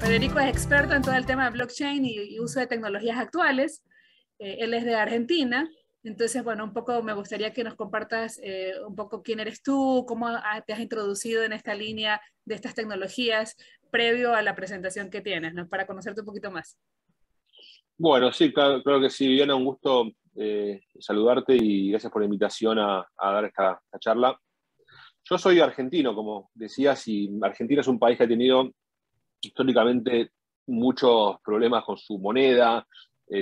Federico es experto en todo el tema de blockchain y uso de tecnologías actuales. Él es de Argentina. Entonces, bueno, un poco me gustaría que nos compartas un poco quién eres tú, cómo te has introducido en esta línea de estas tecnologías previo a la presentación que tienes, ¿no? Para conocerte un poquito más. Bueno, sí, claro que sí, Viviana, un gusto saludarte y gracias por la invitación a dar esta charla. Yo soy argentino, como decías, y Argentina es un país que ha tenido históricamente muchos problemas con su moneda,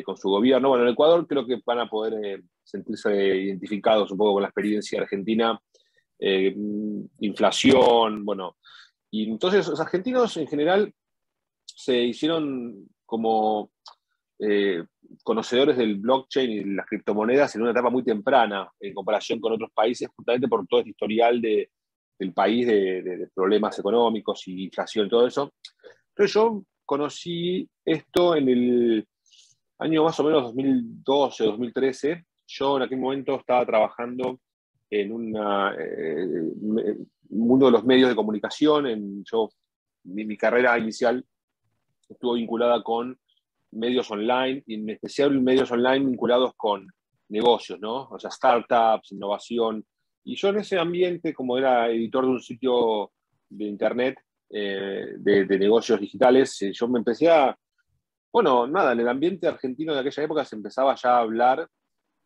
con su gobierno. Bueno, en Ecuador creo que van a poder sentirse identificados un poco con la experiencia argentina, inflación, bueno. Y entonces los argentinos en general se hicieron como eh, conocedores del blockchain y las criptomonedas en una etapa muy temprana en comparación con otros países, justamente por todo este historial del país de problemas económicos y inflación y todo eso. Entonces yo conocí esto en el año más o menos 2012, 2013. Yo en aquel momento estaba trabajando en uno de los medios de comunicación. Mi carrera inicial estuvo vinculada con medios online, y en especial medios online vinculados con negocios, ¿no? O sea, startups, innovación. Y yo en ese ambiente, como era editor de un sitio de internet de negocios digitales, yo me empecé bueno, nada, en el ambiente argentino de aquella época se empezaba ya a hablar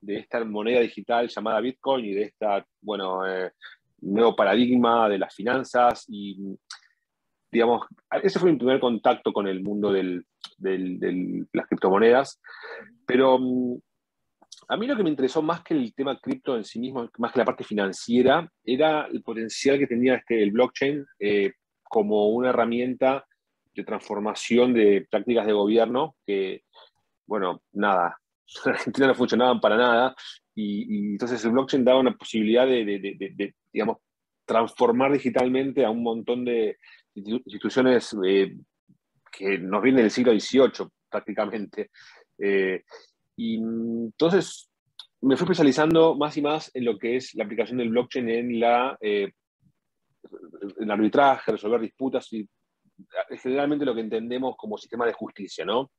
de esta moneda digital llamada Bitcoin y de esta, bueno, nuevo paradigma de las finanzas y, digamos, ese fue mi primer contacto con el mundo de las criptomonedas, pero a mí lo que me interesó más que el tema cripto en sí mismo, más que la parte financiera, era el potencial que tenía el blockchain como una herramienta de transformación de prácticas de gobierno que, bueno, nada, en Argentina no funcionaban para nada, y entonces el blockchain daba una posibilidad digamos, transformar digitalmente a un montón de instituciones que nos vienen del siglo XVIII prácticamente. Y entonces me fui especializando más y más en lo que es la aplicación del blockchain en el arbitraje, resolver disputas y generalmente lo que entendemos como sistema de justicia, ¿no?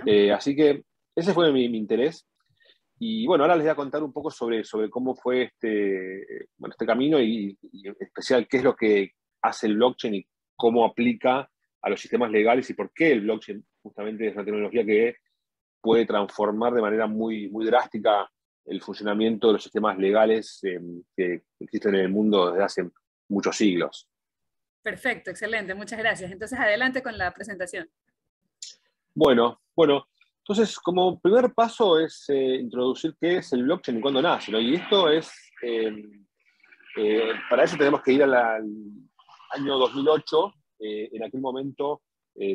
Yeah. Así que ese fue mi interés. Y bueno, ahora les voy a contar un poco sobre cómo fue este camino y en especial qué es lo que hace el blockchain y cómo aplica a los sistemas legales y por qué el blockchain justamente es una tecnología que puede transformar de manera muy, muy drástica el funcionamiento de los sistemas legales que existen en el mundo desde hace muchos siglos. Perfecto, excelente, muchas gracias. Entonces, adelante con la presentación. Bueno, entonces como primer paso es introducir qué es el blockchain y cuándo nace, ¿no? Y esto es, para eso tenemos que ir al año 2008. En aquel momento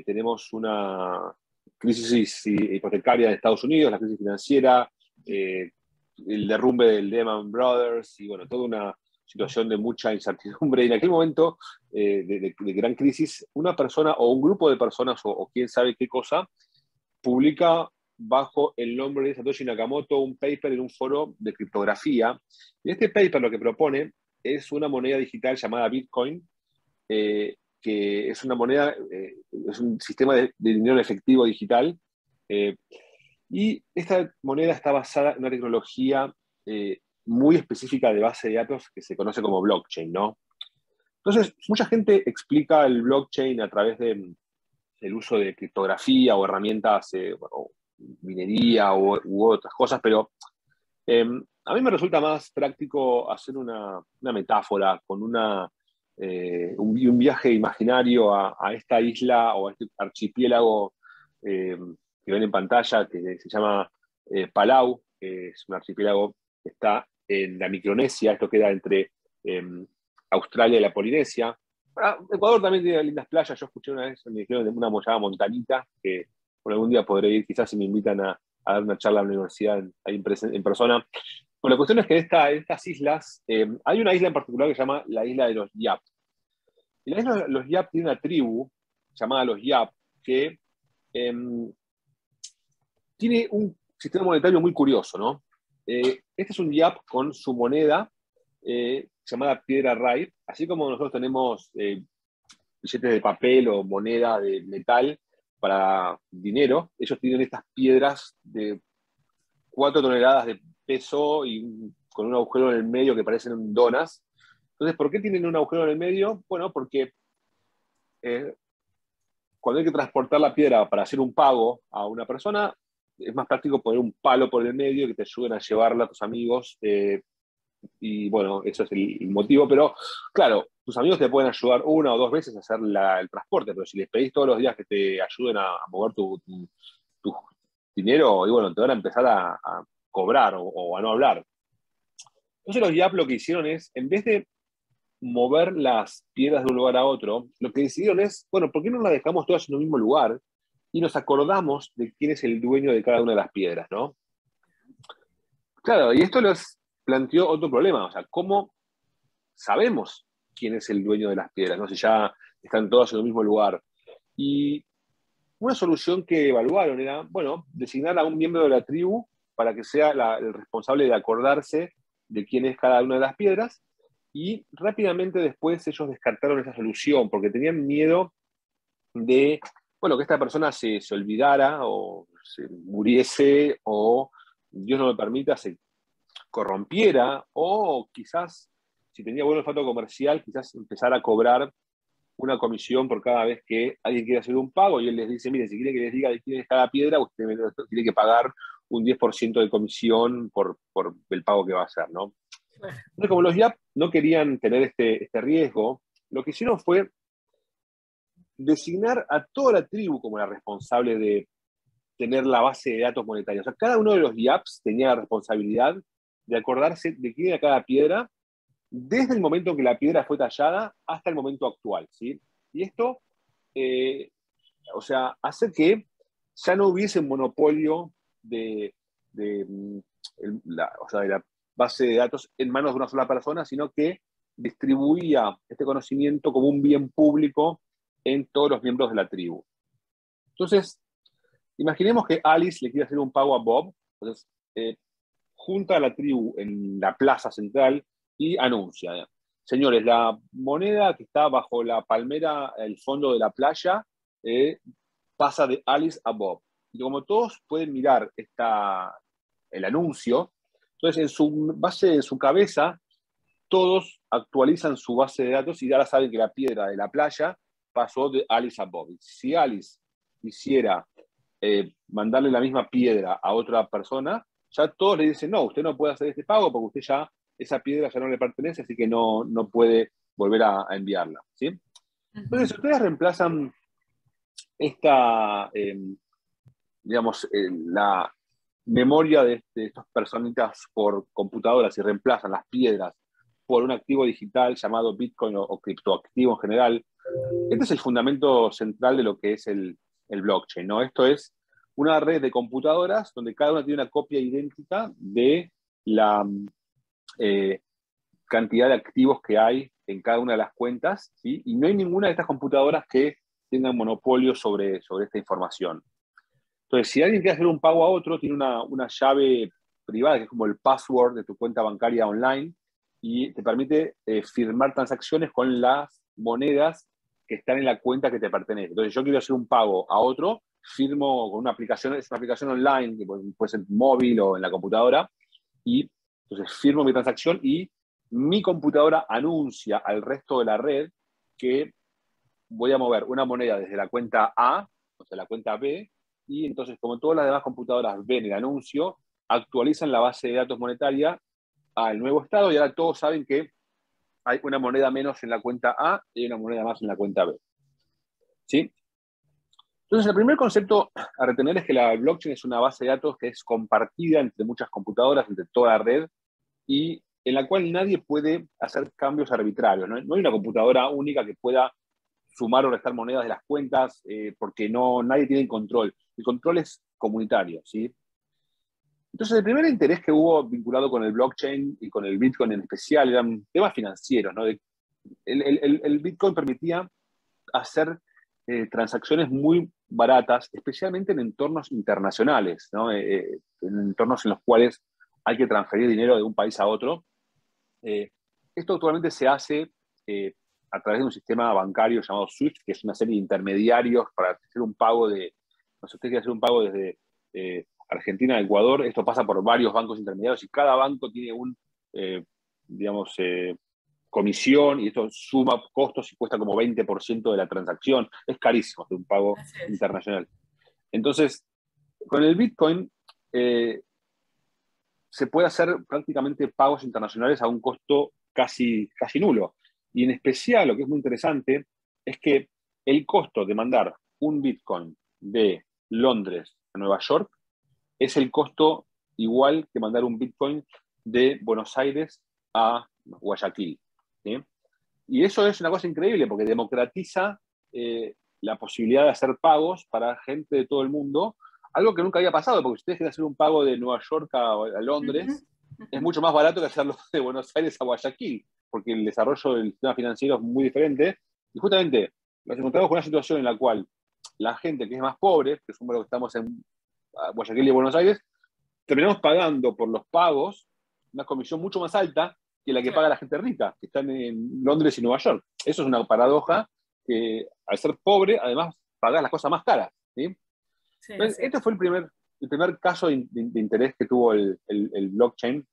tenemos una crisis hipotecaria en Estados Unidos, la crisis financiera, el derrumbe del Lehman Brothers y bueno, toda una situación de mucha incertidumbre. Y en aquel momento de gran crisis, una persona o un grupo de personas o quién sabe qué cosa publica bajo el nombre de Satoshi Nakamoto un paper en un foro de criptografía. Y este paper lo que propone es una moneda digital llamada Bitcoin, que es una moneda, es un sistema de dinero en efectivo digital. eh, y esta moneda está basada en una tecnología muy específica de base de datos que se conoce como blockchain, ¿no? Entonces, mucha gente explica el blockchain a través del uso de criptografía o herramientas, bueno, minería u otras cosas, pero eh, a mí me resulta más práctico hacer una metáfora con un viaje imaginario a esta isla o a este archipiélago eh, que ven en pantalla, que se llama Palau, que es un archipiélago que está en la Micronesia. Esto queda entre eh, Australia y la Polinesia. Ecuador también tiene lindas playas. Yo escuché una vez, me dijeron de una llamada Montanita, que por algún día podré ir, quizás si me invitan a dar una charla en la universidad ahí en persona. Bueno, la cuestión es que en estas islas, hay una isla en particular que se llama la isla de los Yap. Y la isla de los Yap tiene una tribu llamada los Yap que eh, tiene un sistema monetario muy curioso, ¿no? Este es un Yap con su moneda llamada piedra raíz, así como nosotros tenemos billetes de papel o moneda de metal para dinero, ellos tienen estas piedras de 4 toneladas de peso y con un agujero en el medio que parecen donas. Entonces, ¿por qué tienen un agujero en el medio? Bueno, porque cuando hay que transportar la piedra para hacer un pago a una persona, es más práctico poner un palo por el medio que te ayuden a llevarla a tus amigos. Y bueno, eso es el motivo. Pero claro, tus amigos te pueden ayudar una o dos veces a hacer el transporte, pero si les pedís todos los días que te ayuden a mover tu dinero, y bueno, te van a empezar a cobrar o a no hablar. Entonces los YAP lo que hicieron es, en vez de mover las piedras de un lugar a otro, lo que decidieron es, bueno, ¿por qué no las dejamos todas en un mismo lugar y nos acordamos de quién es el dueño de cada una de las piedras, ¿no? Claro, y esto les planteó otro problema, o sea, ¿cómo sabemos quién es el dueño de las piedras, ¿no? Si ya están todas en el mismo lugar. Y una solución que evaluaron era, bueno, designar a un miembro de la tribu para que sea el responsable de acordarse de quién es cada una de las piedras, y rápidamente después ellos descartaron esa solución porque tenían miedo de, bueno, que esta persona se olvidara o se muriese o, Dios no lo permita, se corrompiera o quizás, si tenía buen olfato comercial, quizás empezara a cobrar una comisión por cada vez que alguien quiere hacer un pago y él les dice, mire, si quiere que les diga de quién es cada piedra, usted tiene que pagar un 10% de comisión por el pago que va a hacer, ¿no? Entonces, como los YAP no querían tener este riesgo, lo que hicieron fue designar a toda la tribu como la responsable de tener la base de datos monetarios. O sea, cada uno de los YAPs tenía la responsabilidad de acordarse de quién era cada piedra desde el momento en que la piedra fue tallada hasta el momento actual, ¿sí? Y esto, o sea, hace que ya no hubiese un monopolio o sea, de la base de datos en manos de una sola persona, sino que distribuía este conocimiento como un bien público en todos los miembros de la tribu. Entonces, imaginemos que Alice le quiere hacer un pago a Bob, entonces junta a la tribu en la plaza central y anuncia, señores, la moneda que está bajo la palmera, el fondo de la playa, pasa de Alice a Bob. Y como todos pueden mirar el anuncio, entonces en su cabeza, todos actualizan su base de datos y ya saben que la piedra de la playa pasó de Alice a Bob. Si Alice quisiera mandarle la misma piedra a otra persona, ya todos le dicen, no, usted no puede hacer este pago porque usted ya, esa piedra ya no le pertenece, así que no puede volver a enviarla, ¿sí? Entonces, si ustedes reemplazan esta, digamos, la memoria de estas personitas por computadoras y reemplazan las piedras por un activo digital llamado Bitcoin o criptoactivo en general, este es el fundamento central de lo que es el blockchain, ¿no? Esto es una red de computadoras donde cada una tiene una copia idéntica de la cantidad de activos que hay en cada una de las cuentas, ¿sí? Y no hay ninguna de estas computadoras que tenga monopolio sobre esta información. Entonces, si alguien quiere hacer un pago a otro, tiene una llave privada, que es como el password de tu cuenta bancaria online, y te permite firmar transacciones con las monedas que están en la cuenta que te pertenece. Entonces, yo quiero hacer un pago a otro, firmo con una aplicación, es una aplicación online, que puede ser móvil o en la computadora, y entonces firmo mi transacción y mi computadora anuncia al resto de la red que voy a mover una moneda desde la cuenta A, o sea, la cuenta B, y entonces, como todas las demás computadoras ven el anuncio, actualizan la base de datos monetaria al nuevo estado y ahora todos saben que hay una moneda menos en la cuenta A y una moneda más en la cuenta B. ¿Sí? Entonces, el primer concepto a retener es que la blockchain es una base de datos que es compartida entre muchas computadoras, entre toda la red, y en la cual nadie puede hacer cambios arbitrarios. No hay una computadora única que pueda sumar o restar monedas de las cuentas, porque nadie tiene el control. El control es comunitario, ¿sí? Entonces, el primer interés que hubo vinculado con el blockchain y con el Bitcoin en especial eran temas financieros, ¿no? El Bitcoin permitía hacer transacciones muy baratas, especialmente en entornos internacionales, ¿no? En entornos en los cuales hay que transferir dinero de un país a otro. Esto actualmente se hace a través de un sistema bancario llamado SWIFT, que es una serie de intermediarios para hacer un pago de, no sé, usted quiere hacer un pago desde Argentina a Ecuador, esto pasa por varios bancos intermediarios y cada banco tiene digamos, comisión y esto suma costos y cuesta como 20% de la transacción. Es carísimo de un pago internacional. Entonces, con el Bitcoin se puede hacer prácticamente pagos internacionales a un costo casi nulo. Y en especial, lo que es muy interesante, es que el costo de mandar un Bitcoin de Londres a Nueva York es el costo igual que mandar un Bitcoin de Buenos Aires a Guayaquil, ¿sí? Y eso es una cosa increíble porque democratiza la posibilidad de hacer pagos para gente de todo el mundo, algo que nunca había pasado, porque si ustedes quieren hacer un pago de Nueva York a Londres, es mucho más barato que hacerlo de Buenos Aires a Guayaquil, porque el desarrollo del sistema financiero es muy diferente. Y justamente nos encontramos con una situación en la cual la gente que es más pobre, que somos los que estamos en Guayaquil y Buenos Aires, terminamos pagando por los pagos una comisión mucho más alta que la que paga la gente rica, que están en Londres y Nueva York. Eso es una paradoja que al ser pobre, además, pagas las cosas más caras, ¿sí? Sí, Entonces, este fue el primer caso de interés que tuvo el blockchain.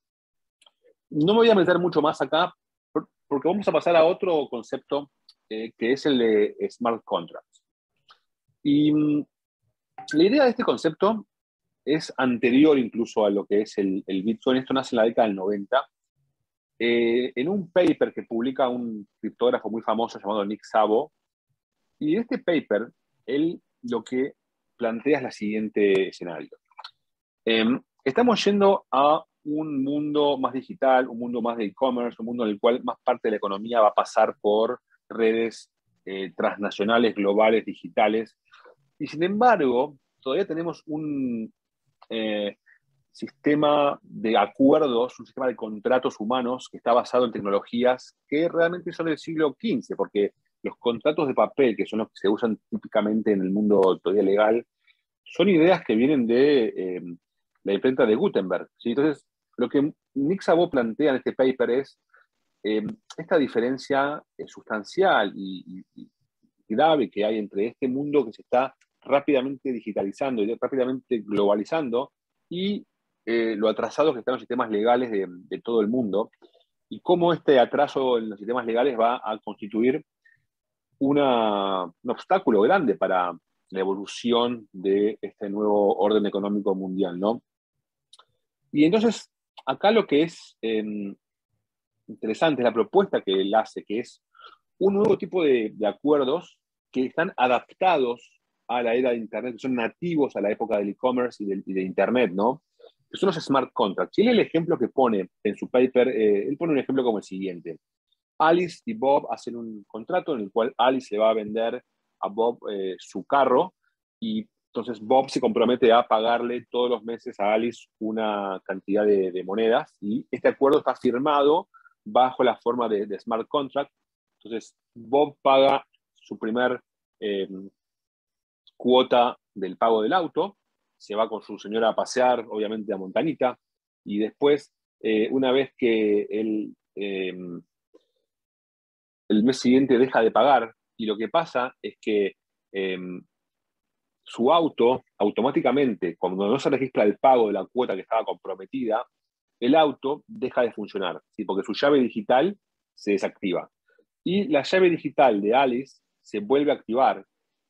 No me voy a meter mucho más acá, porque vamos a pasar a otro concepto que es el de smart contracts. Y la idea de este concepto es anterior incluso a lo que es el Bitcoin. Esto nace en la década del 90. En un paper que publica un criptógrafo muy famoso llamado Nick Szabo. Y en este paper, él lo que plantea es el siguiente escenario. Estamos yendo a un mundo más digital, un mundo más de e-commerce, un mundo en el cual más parte de la economía va a pasar por redes transnacionales, globales, digitales. Y sin embargo, todavía tenemos un sistema de acuerdos, un sistema de contratos humanos que está basado en tecnologías que realmente son del siglo XV, porque los contratos de papel, que son los que se usan típicamente en el mundo todavía legal, son ideas que vienen de la imprenta de Gutenberg, ¿sí? Entonces, lo que Nick Szabo plantea en este paper es esta diferencia sustancial y grave que hay entre este mundo que se está rápidamente digitalizando y rápidamente globalizando y lo atrasados que están los sistemas legales de todo el mundo, y cómo este atraso en los sistemas legales va a constituir un obstáculo grande para la evolución de este nuevo orden económico mundial, ¿no? Y entonces, acá lo que es interesante es la propuesta que él hace, que es un nuevo tipo de acuerdos que están adaptados a la era de Internet, que son nativos a la época del e-commerce y de Internet, ¿no? Que son los smart contracts. Y él el ejemplo que pone en su paper, él pone un ejemplo como el siguiente. Alice y Bob hacen un contrato en el cual Alice le va a vender a Bob su carro, y entonces Bob se compromete a pagarle todos los meses a Alice una cantidad de monedas, y este acuerdo está firmado bajo la forma de smart contract. Entonces Bob paga su primer cuota del pago del auto, se va con su señora a pasear, obviamente a Montanita, y después, una vez que el mes siguiente deja de pagar, y lo que pasa es que su auto, automáticamente, cuando no se registra el pago de la cuota que estaba comprometida, el auto deja de funcionar, ¿sí? Porque su llave digital se desactiva. Y la llave digital de Alice se vuelve a activar,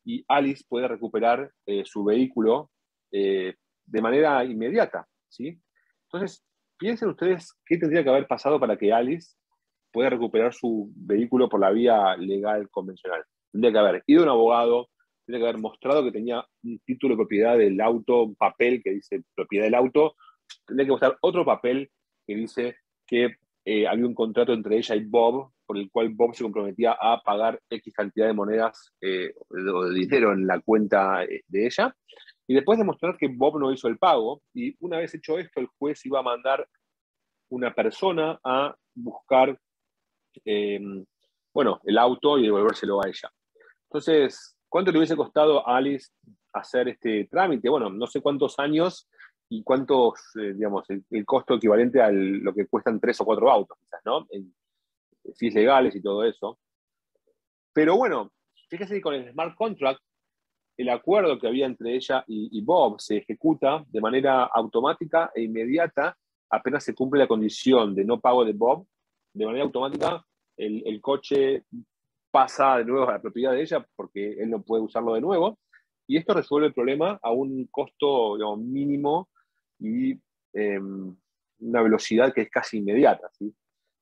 y Alice puede recuperar su vehículo de manera inmediata, ¿sí? Entonces, piensen ustedes qué tendría que haber pasado para que Alice pueda recuperar su vehículo por la vía legal convencional. Tendría que haber ido a un abogado, tendría que haber mostrado que tenía un título de propiedad del auto, un papel que dice propiedad del auto, tendría que mostrar otro papel que dice que había un contrato entre ella y Bob, por el cual Bob se comprometía a pagar X cantidad de monedas o de dinero en la cuenta de ella, y después demostrar que Bob no hizo el pago, y una vez hecho esto, el juez iba a mandar una persona a buscar bueno, el auto y devolvérselo a ella. Entonces, ¿cuánto le hubiese costado a Alice hacer este trámite? Bueno, no sé cuántos años y cuántos, digamos, el costo equivalente a lo que cuestan 3 o 4 autos, quizás, ¿no? En fees legales y todo eso. Pero bueno, fíjese que con el smart contract, el acuerdo que había entre ella y Bob se ejecuta de manera automática e inmediata apenas se cumple la condición de no pago de Bob. De manera automática, el coche pasa de nuevo a la propiedad de ella porque él no puede usarlo de nuevo. Y esto resuelve el problema a un costo, digamos, mínimo y una velocidad que es casi inmediata, ¿sí?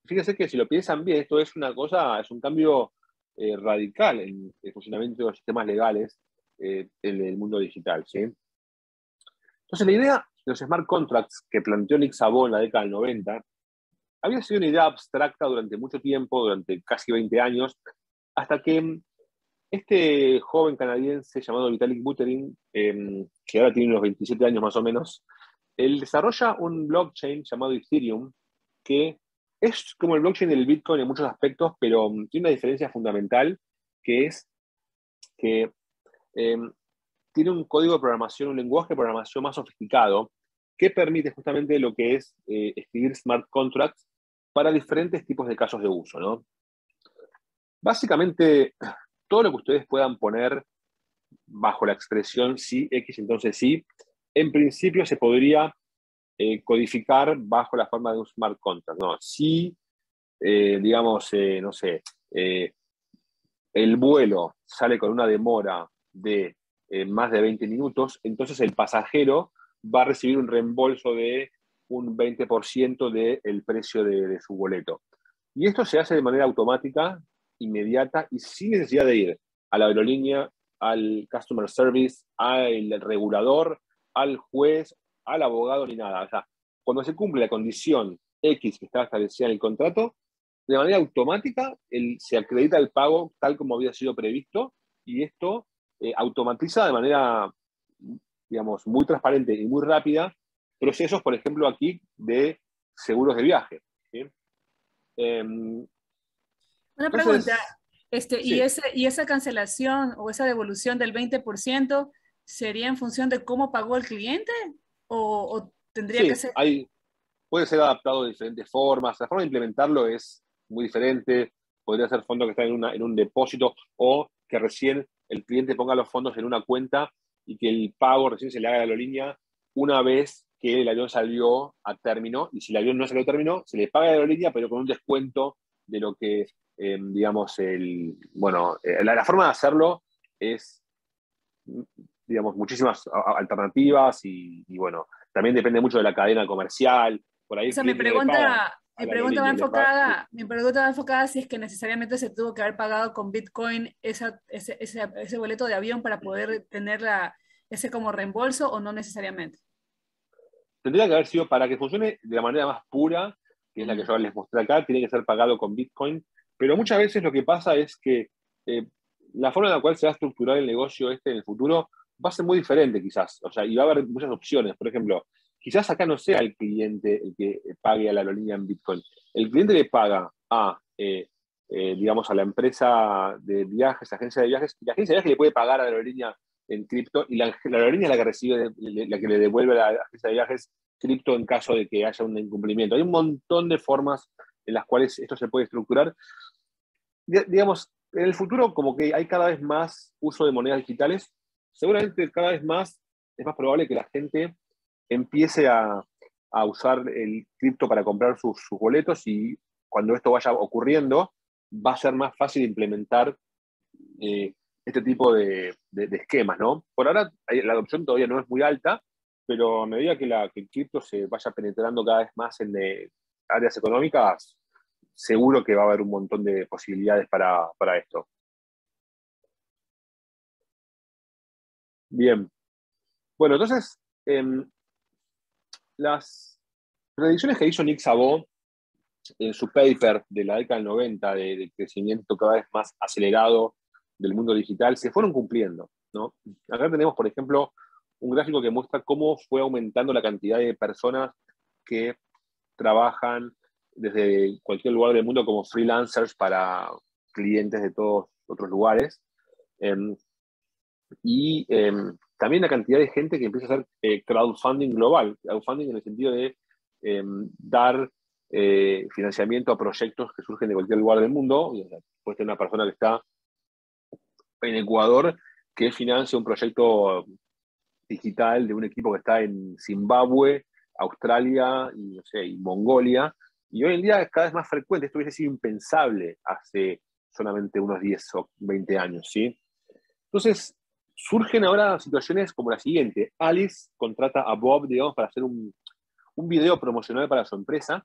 Fíjense que si lo piensan bien, esto es una cosa, es un cambio radical en el funcionamiento de los sistemas legales en el mundo digital, ¿sí? Entonces la idea de los smart contracts que planteó Nick Szabo en la década del 90 había sido una idea abstracta durante mucho tiempo, durante casi 20 años, hasta que este joven canadiense llamado Vitalik Buterin, que ahora tiene unos 27 años más o menos, él desarrolla un blockchain llamado Ethereum, que es como el blockchain del Bitcoin en muchos aspectos, pero tiene una diferencia fundamental, que es que tiene un código de programación, un lenguaje de programación más sofisticado, que permite justamente lo que es escribir smart contracts para diferentes tipos de casos de uso, ¿no? Básicamente, todo lo que ustedes puedan poner bajo la expresión sí, X, entonces sí, en principio se podría codificar bajo la forma de un smart contract, ¿no? Si, digamos, no sé, el vuelo sale con una demora de más de 20 minutos, entonces el pasajero va a recibir un reembolso de un 20% del precio de su boleto. Y esto se hace de manera automática, inmediata y sin necesidad de ir a la aerolínea, al customer service, al regulador, al juez, al abogado, ni nada. O sea, cuando se cumple la condición X que estaba establecida en el contrato, de manera automática se acredita el pago tal como había sido previsto y esto automatiza de manera, digamos, muy transparente y muy rápida procesos, por ejemplo, aquí de seguros de viaje, ¿sí? Una pregunta, Entonces, ¿y, sí, y esa cancelación o esa devolución del 20% sería en función de cómo pagó el cliente o tendría que sí, ser? puede ser adaptado de diferentes formas. La forma de implementarlo es muy diferente. Podría ser fondo que está en un depósito o que recién el cliente ponga los fondos en una cuenta y que el pago recién se le haga a la aerolínea una vez que el avión salió a término. Y si el avión no salió a término, se le paga a la aerolínea, pero con un descuento de lo que, digamos, la forma de hacerlo es, digamos, muchísimas alternativas y bueno, también depende mucho de la cadena comercial. Por ahí O el sea, cliente no le paga a mi la pregunta va aerolínea, le paga. enfocada, mi pregunta va enfocada si es que necesariamente se tuvo que haber pagado con Bitcoin ese boleto de avión para poder tener ese como reembolso o no necesariamente. Tendría que haber sido para que funcione de la manera más pura, que es la que Ujú. yo les mostré acá, tiene que ser pagado con Bitcoin, pero muchas veces lo que pasa es que la forma en la cual se va a estructurar el negocio este en el futuro va a ser muy diferente quizás, o sea, y va a haber muchas opciones. Por ejemplo, quizás acá no sea el cliente el que pague a la aerolínea en Bitcoin. El cliente le paga digamos, a la empresa de viajes, agencia de viajes, y la agencia de viajes le puede pagar a la aerolínea en cripto, y la aerolínea es la que recibe, la que le devuelve a la agencia de viajes cripto en caso de que haya un incumplimiento. Hay un montón de formas en las cuales esto se puede estructurar. Digamos, en el futuro como que hay cada vez más uso de monedas digitales, seguramente cada vez más es más probable que la gente empiece a usar el cripto para comprar sus boletos y cuando esto vaya ocurriendo va a ser más fácil implementar eh, este tipo de esquemas, ¿no? Por ahora la adopción todavía no es muy alta, pero a medida que el cripto se vaya penetrando cada vez más en áreas económicas, seguro que va a haber un montón de posibilidades para esto. Bien, bueno, entonces, las predicciones que hizo Nick Szabo en su paper de la década del 90 de crecimiento cada vez más acelerado del mundo digital se fueron cumpliendo, ¿no? Acá tenemos, por ejemplo, un gráfico que muestra cómo fue aumentando la cantidad de personas que trabajan desde cualquier lugar del mundo como freelancers para clientes de todos otros lugares. Eh, También la cantidad de gente que empieza a hacer crowdfunding global, crowdfunding en el sentido de dar financiamiento a proyectos que surgen de cualquier lugar del mundo. Puede ser una persona que está en Ecuador que financia un proyecto digital de un equipo que está en Zimbabue, Australia y, no sé, y Mongolia. Y hoy en día es cada vez más frecuente. Esto hubiese sido impensable hace solamente unos 10 o 20 años, ¿sí? Entonces, surgen ahora situaciones como la siguiente. Alice contrata a Bob, digamos, para hacer un video promocional para su empresa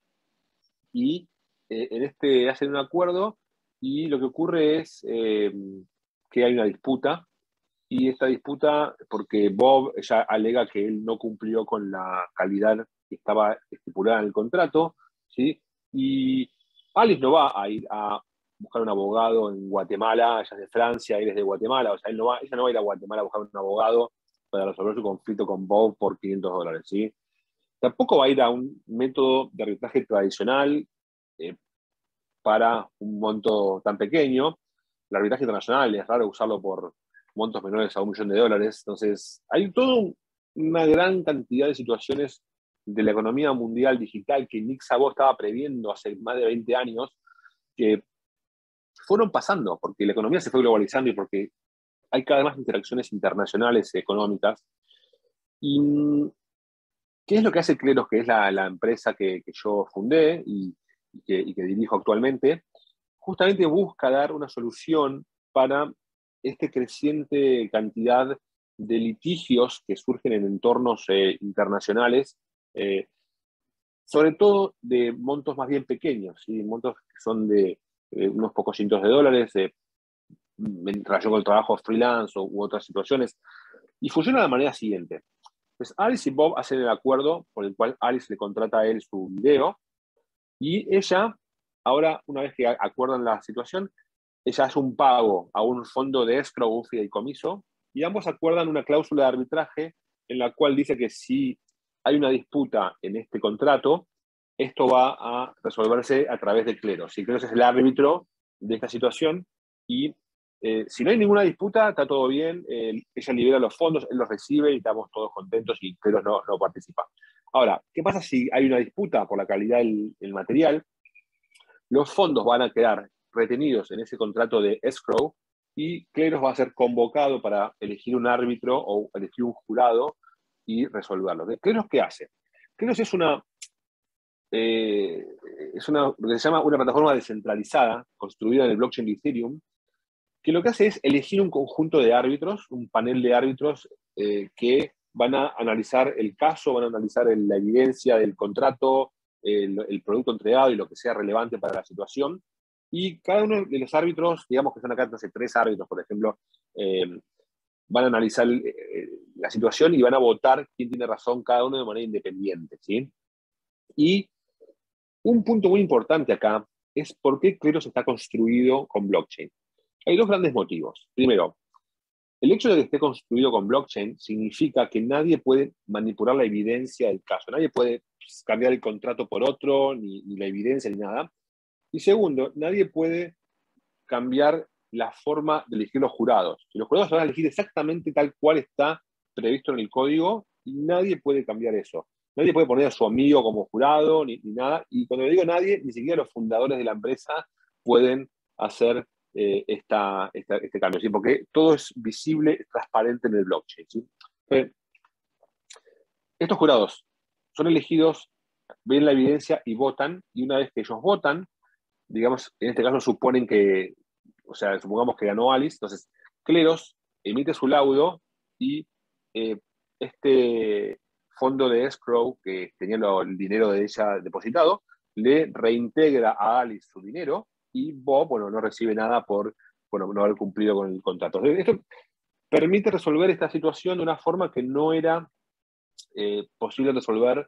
y en este hacen un acuerdo y lo que ocurre es que hay una disputa y esta disputa porque Bob ya alega que él no cumplió con la calidad que estaba estipulada en el contrato, ¿sí? Y Alice no va a ir a buscar un abogado en Guatemala, ella es de Francia, él es de Guatemala, o sea, ella no va a ir a Guatemala a buscar un abogado para resolver su conflicto con Bob por $500, ¿sí? Tampoco va a ir a un método de arbitraje tradicional eh, para un monto tan pequeño. El arbitraje internacional es raro usarlo por montos menores a $1 millón. Entonces, hay toda una gran cantidad de situaciones de la economía mundial digital que Nick Szabo estaba previendo hace más de 20 años, que fueron pasando, porque la economía se fue globalizando y porque hay cada vez más interacciones internacionales económicas. ¿Y qué es lo que hace Cleros, que es la empresa que yo fundé y que dirijo actualmente? Justamente busca dar una solución para esta creciente cantidad de litigios que surgen en entornos internacionales, eh, sobre todo de montos más bien pequeños, ¿sí? Montos que son de unos pocos cientos de dólares, en relación con el trabajo freelance u otras situaciones. Y funciona de la manera siguiente. Pues Alice y Bob hacen el acuerdo por el cual Alice le contrata a él su video y ella, ahora, una vez que acuerdan la situación, ella hace un pago a un fondo de escrow, un fideicomiso, y ambos acuerdan una cláusula de arbitraje en la cual dice que si hay una disputa en este contrato, esto va a resolverse a través de Cleros. Y Cleros es el árbitro de esta situación y si no hay ninguna disputa, está todo bien, ella libera los fondos, él los recibe y estamos todos contentos y Cleros no participa. Ahora, ¿qué pasa si hay una disputa por la calidad del material? Los fondos van a quedar retenidos en ese contrato de escrow y Cleros va a ser convocado para elegir un árbitro o elegir un jurado y resolverlo. ¿Cleros qué hace? Cleros lo que se llama una plataforma descentralizada construida en el blockchain de Ethereum, que lo que hace es elegir un conjunto de árbitros, un panel de árbitros que van a analizar el caso, van a analizar la evidencia del contrato, el producto entregado y lo que sea relevante para la situación. Y cada uno de los árbitros, digamos que son acá, no sé, 3 árbitros, por ejemplo, van a analizar la situación y van a votar quién tiene razón cada uno de manera independiente, ¿sí? Y un punto muy importante acá es por qué Cleros está construido con blockchain. Hay 2 grandes motivos. Primero, el hecho de que esté construido con blockchain significa que nadie puede manipular la evidencia del caso. Nadie puede cambiar el contrato por otro, ni la evidencia, ni nada. Y segundo, nadie puede cambiar la forma de elegir los jurados. Y los jurados van a elegir exactamente tal cual está previsto en el código y nadie puede cambiar eso. Nadie puede poner a su amigo como jurado, ni nada. Y cuando digo nadie, ni siquiera los fundadores de la empresa pueden hacer este cambio, ¿sí? Porque todo es visible, transparente en el blockchain, ¿sí? Estos jurados son elegidos, ven la evidencia y votan, y una vez que ellos votan, digamos, en este caso suponen que, o sea, supongamos que ganó Alice, entonces Cleros emite su laudo y este fondo de escrow que tenía el dinero de ella depositado, le reintegra a Alice su dinero y Bob, bueno, no recibe nada por, bueno, no haber cumplido con el contrato. Esto permite resolver esta situación de una forma que no era posible resolver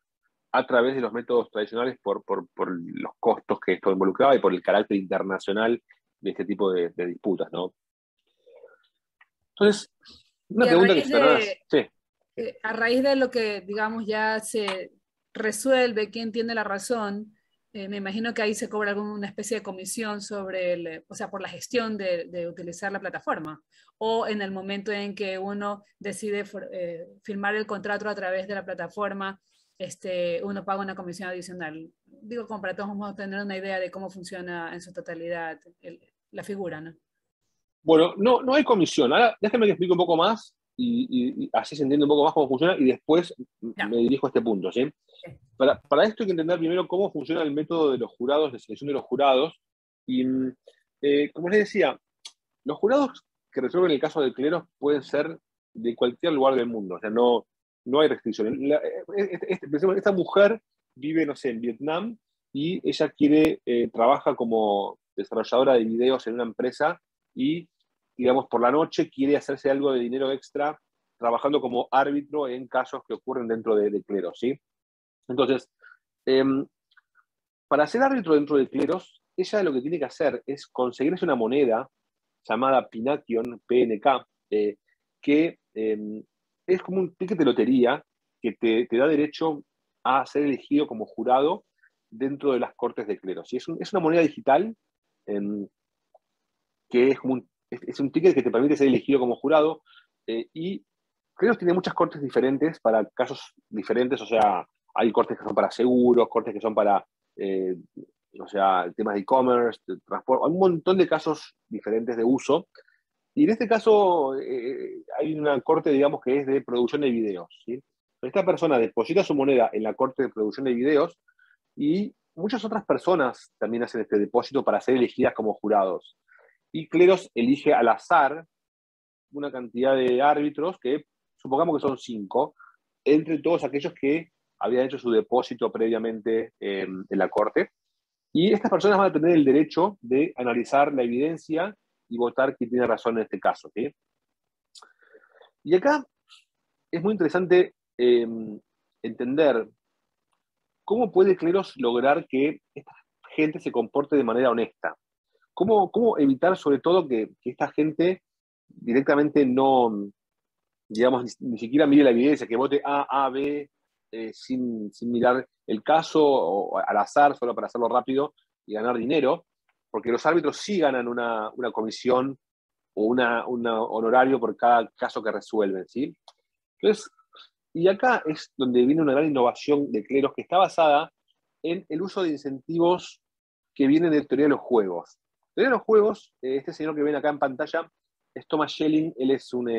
a través de los métodos tradicionales por los costos que esto involucraba y por el carácter internacional de este tipo de disputas, ¿no? Entonces, una Y pregunta que se te sí. a raíz de lo que, digamos, ya se resuelve quién tiene la razón, me imagino que ahí se cobra alguna especie de comisión sobre o sea, por la gestión de utilizar la plataforma, o en el momento en que uno decide firmar el contrato a través de la plataforma, uno paga una comisión adicional. Digo, como para todos vamos a tener una idea de cómo funciona en su totalidad la figura, ¿no? Bueno, no hay comisión. Ahora, déjame que explique un poco más y así se entiende un poco más cómo funciona y después Ya. me dirijo a este punto, ¿sí? Para esto hay que entender primero cómo funciona el método de los jurados, de selección de los jurados. Y, como les decía, los jurados que resuelven el caso de cleros pueden ser de cualquier lugar del mundo, o sea, no hay restricciones. Esta mujer vive, no sé, en Vietnam y ella trabaja como desarrolladora de videos en una empresa y, digamos, por la noche quiere hacerse algo de dinero extra trabajando como árbitro en casos que ocurren dentro de cleros, ¿sí? Entonces, eh, para ser árbitro dentro de cleros, ella lo que tiene que hacer es conseguirse una moneda llamada Pinakion, PNK, que es como un ticket de lotería que te da derecho a ser elegido como jurado dentro de las cortes de cleros. Y es una moneda digital eh, que es un ticket que te permite ser elegido como jurado y Cleros tiene muchas cortes diferentes para casos diferentes, o sea, hay cortes que son para seguros, cortes que son para, eh, o sea, temas de e-commerce, de transporte, hay un montón de casos diferentes de uso. Y en este caso hay una corte, digamos, que es de producción de videos, ¿sí? Esta persona deposita su moneda en la corte de producción de videos y muchas otras personas también hacen este depósito para ser elegidas como jurados. Y Cleros elige al azar una cantidad de árbitros que supongamos que son 5, entre todos aquellos que habían hecho su depósito previamente en la corte. Y estas personas van a tener el derecho de analizar la evidencia y votar quién tiene razón en este caso, ¿sí? Y acá es muy interesante entender cómo puede Cleros lograr que esta gente se comporte de manera honesta. ¿Cómo evitar sobre todo que esta gente directamente no, digamos, ni siquiera mire la evidencia, que vote A, A, B, sin mirar el caso o al azar, solo para hacerlo rápido y ganar dinero? Porque los árbitros sí ganan una comisión o un honorario por cada caso que resuelven, ¿sí? Entonces, y acá es donde viene una gran innovación de Cleros que está basada en el uso de incentivos que vienen de teoría de los juegos. Teoría de los juegos, este señor que ven acá en pantalla es Thomas Schelling, él es un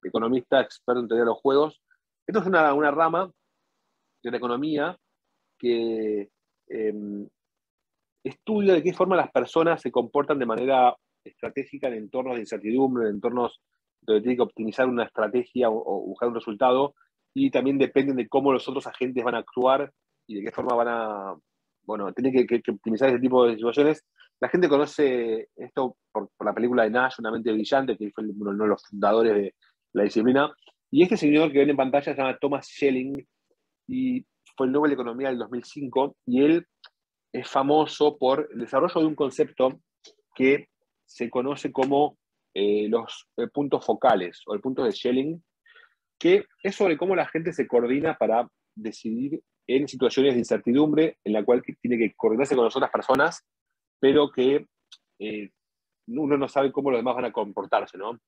economista experto en teoría de los juegos. Esto es una rama de la economía que eh, estudia de qué forma las personas se comportan de manera estratégica en entornos de incertidumbre, en entornos donde tienen que optimizar una estrategia o buscar un resultado, y también dependen de cómo los otros agentes van a actuar y de qué forma van a, bueno, tienen que optimizar ese tipo de situaciones. La gente conoce esto por la película de Nash, Una mente brillante, que fue uno de los fundadores de la disciplina. Y este señor que ven en pantalla se llama Thomas Schelling y fue el Nobel de Economía del 2005, y él es famoso por el desarrollo de un concepto que se conoce como los puntos focales o el punto de Schelling, que es sobre cómo la gente se coordina para decidir en situaciones de incertidumbre en la cual tiene que coordinarse con las otras personas, pero que eh, uno no sabe cómo los demás van a comportarse, ¿no?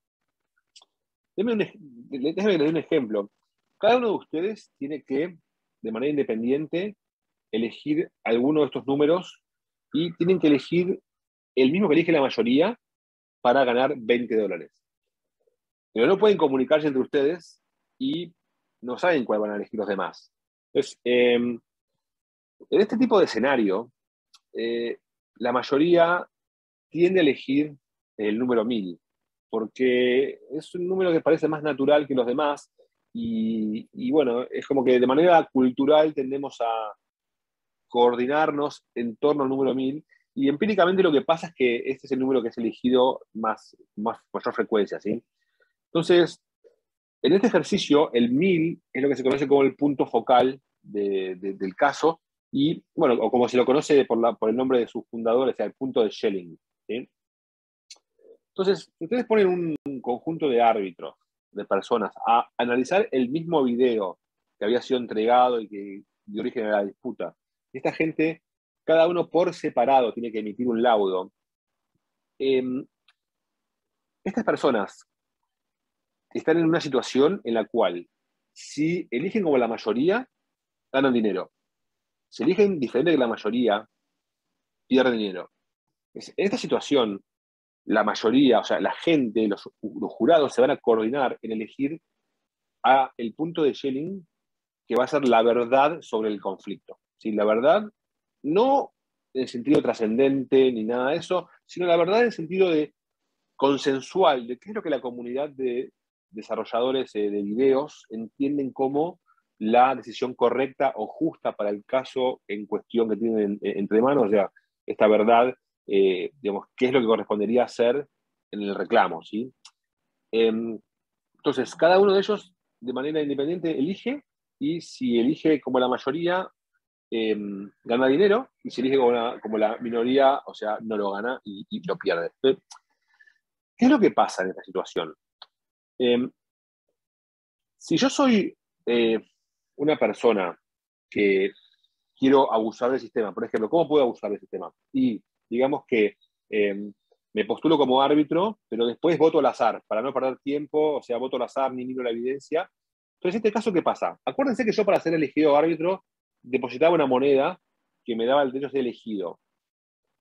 Déjeme que le dé un ejemplo. Cada uno de ustedes tiene que, de manera independiente, elegir alguno de estos números y tienen que elegir el mismo que elige la mayoría para ganar $20. Pero no pueden comunicarse entre ustedes y no saben cuál van a elegir los demás. Entonces, en este tipo de escenario, la mayoría tiende a elegir el número 1000, porque es un número que parece más natural que los demás y bueno, es como que de manera cultural tendemos a coordinarnos en torno al número 1000 y empíricamente lo que pasa es que este es el número que es elegido mayor frecuencia, ¿sí? Entonces, en este ejercicio, el 1000 es lo que se conoce como el punto focal del caso y, bueno, o como se lo conoce por el nombre de sus fundadores, o sea, el punto de Schelling, ¿sí? Entonces, si ustedes ponen un conjunto de árbitros, de personas, a analizar el mismo video que había sido entregado y que dio origen a la disputa, esta gente, cada uno por separado, tiene que emitir un laudo. Eh, Estas personas están en una situación en la cual, si eligen como la mayoría, ganan dinero. Si eligen diferente que la mayoría, pierden dinero. En esta situación, la mayoría, o sea, la gente, los jurados se van a coordinar en elegir a el punto de Schelling que va a ser la verdad sobre el conflicto. ¿Sí? La verdad, no en el sentido trascendente ni nada de eso, sino la verdad en el sentido de consensual, de qué es lo que la comunidad de desarrolladores de videos entienden como la decisión correcta o justa para el caso en cuestión que tienen entre manos, o sea, esta verdad, digamos, qué es lo que correspondería hacer en el reclamo, ¿sí? Entonces, cada uno de ellos, de manera independiente, elige, y si elige como la mayoría, gana dinero, y si elige como la minoría, o sea, no lo gana y lo pierde. Entonces, ¿qué es lo que pasa en esta situación? Si yo soy una persona que quiero abusar del sistema, por ejemplo, ¿cómo puedo abusar del sistema? Y digamos que me postulo como árbitro, pero después voto al azar, para no perder tiempo, o sea, voto al azar, ni miro la evidencia. Entonces, en este caso, ¿qué pasa? Acuérdense que yo, para ser elegido árbitro, depositaba una moneda que me daba el derecho a ser elegido.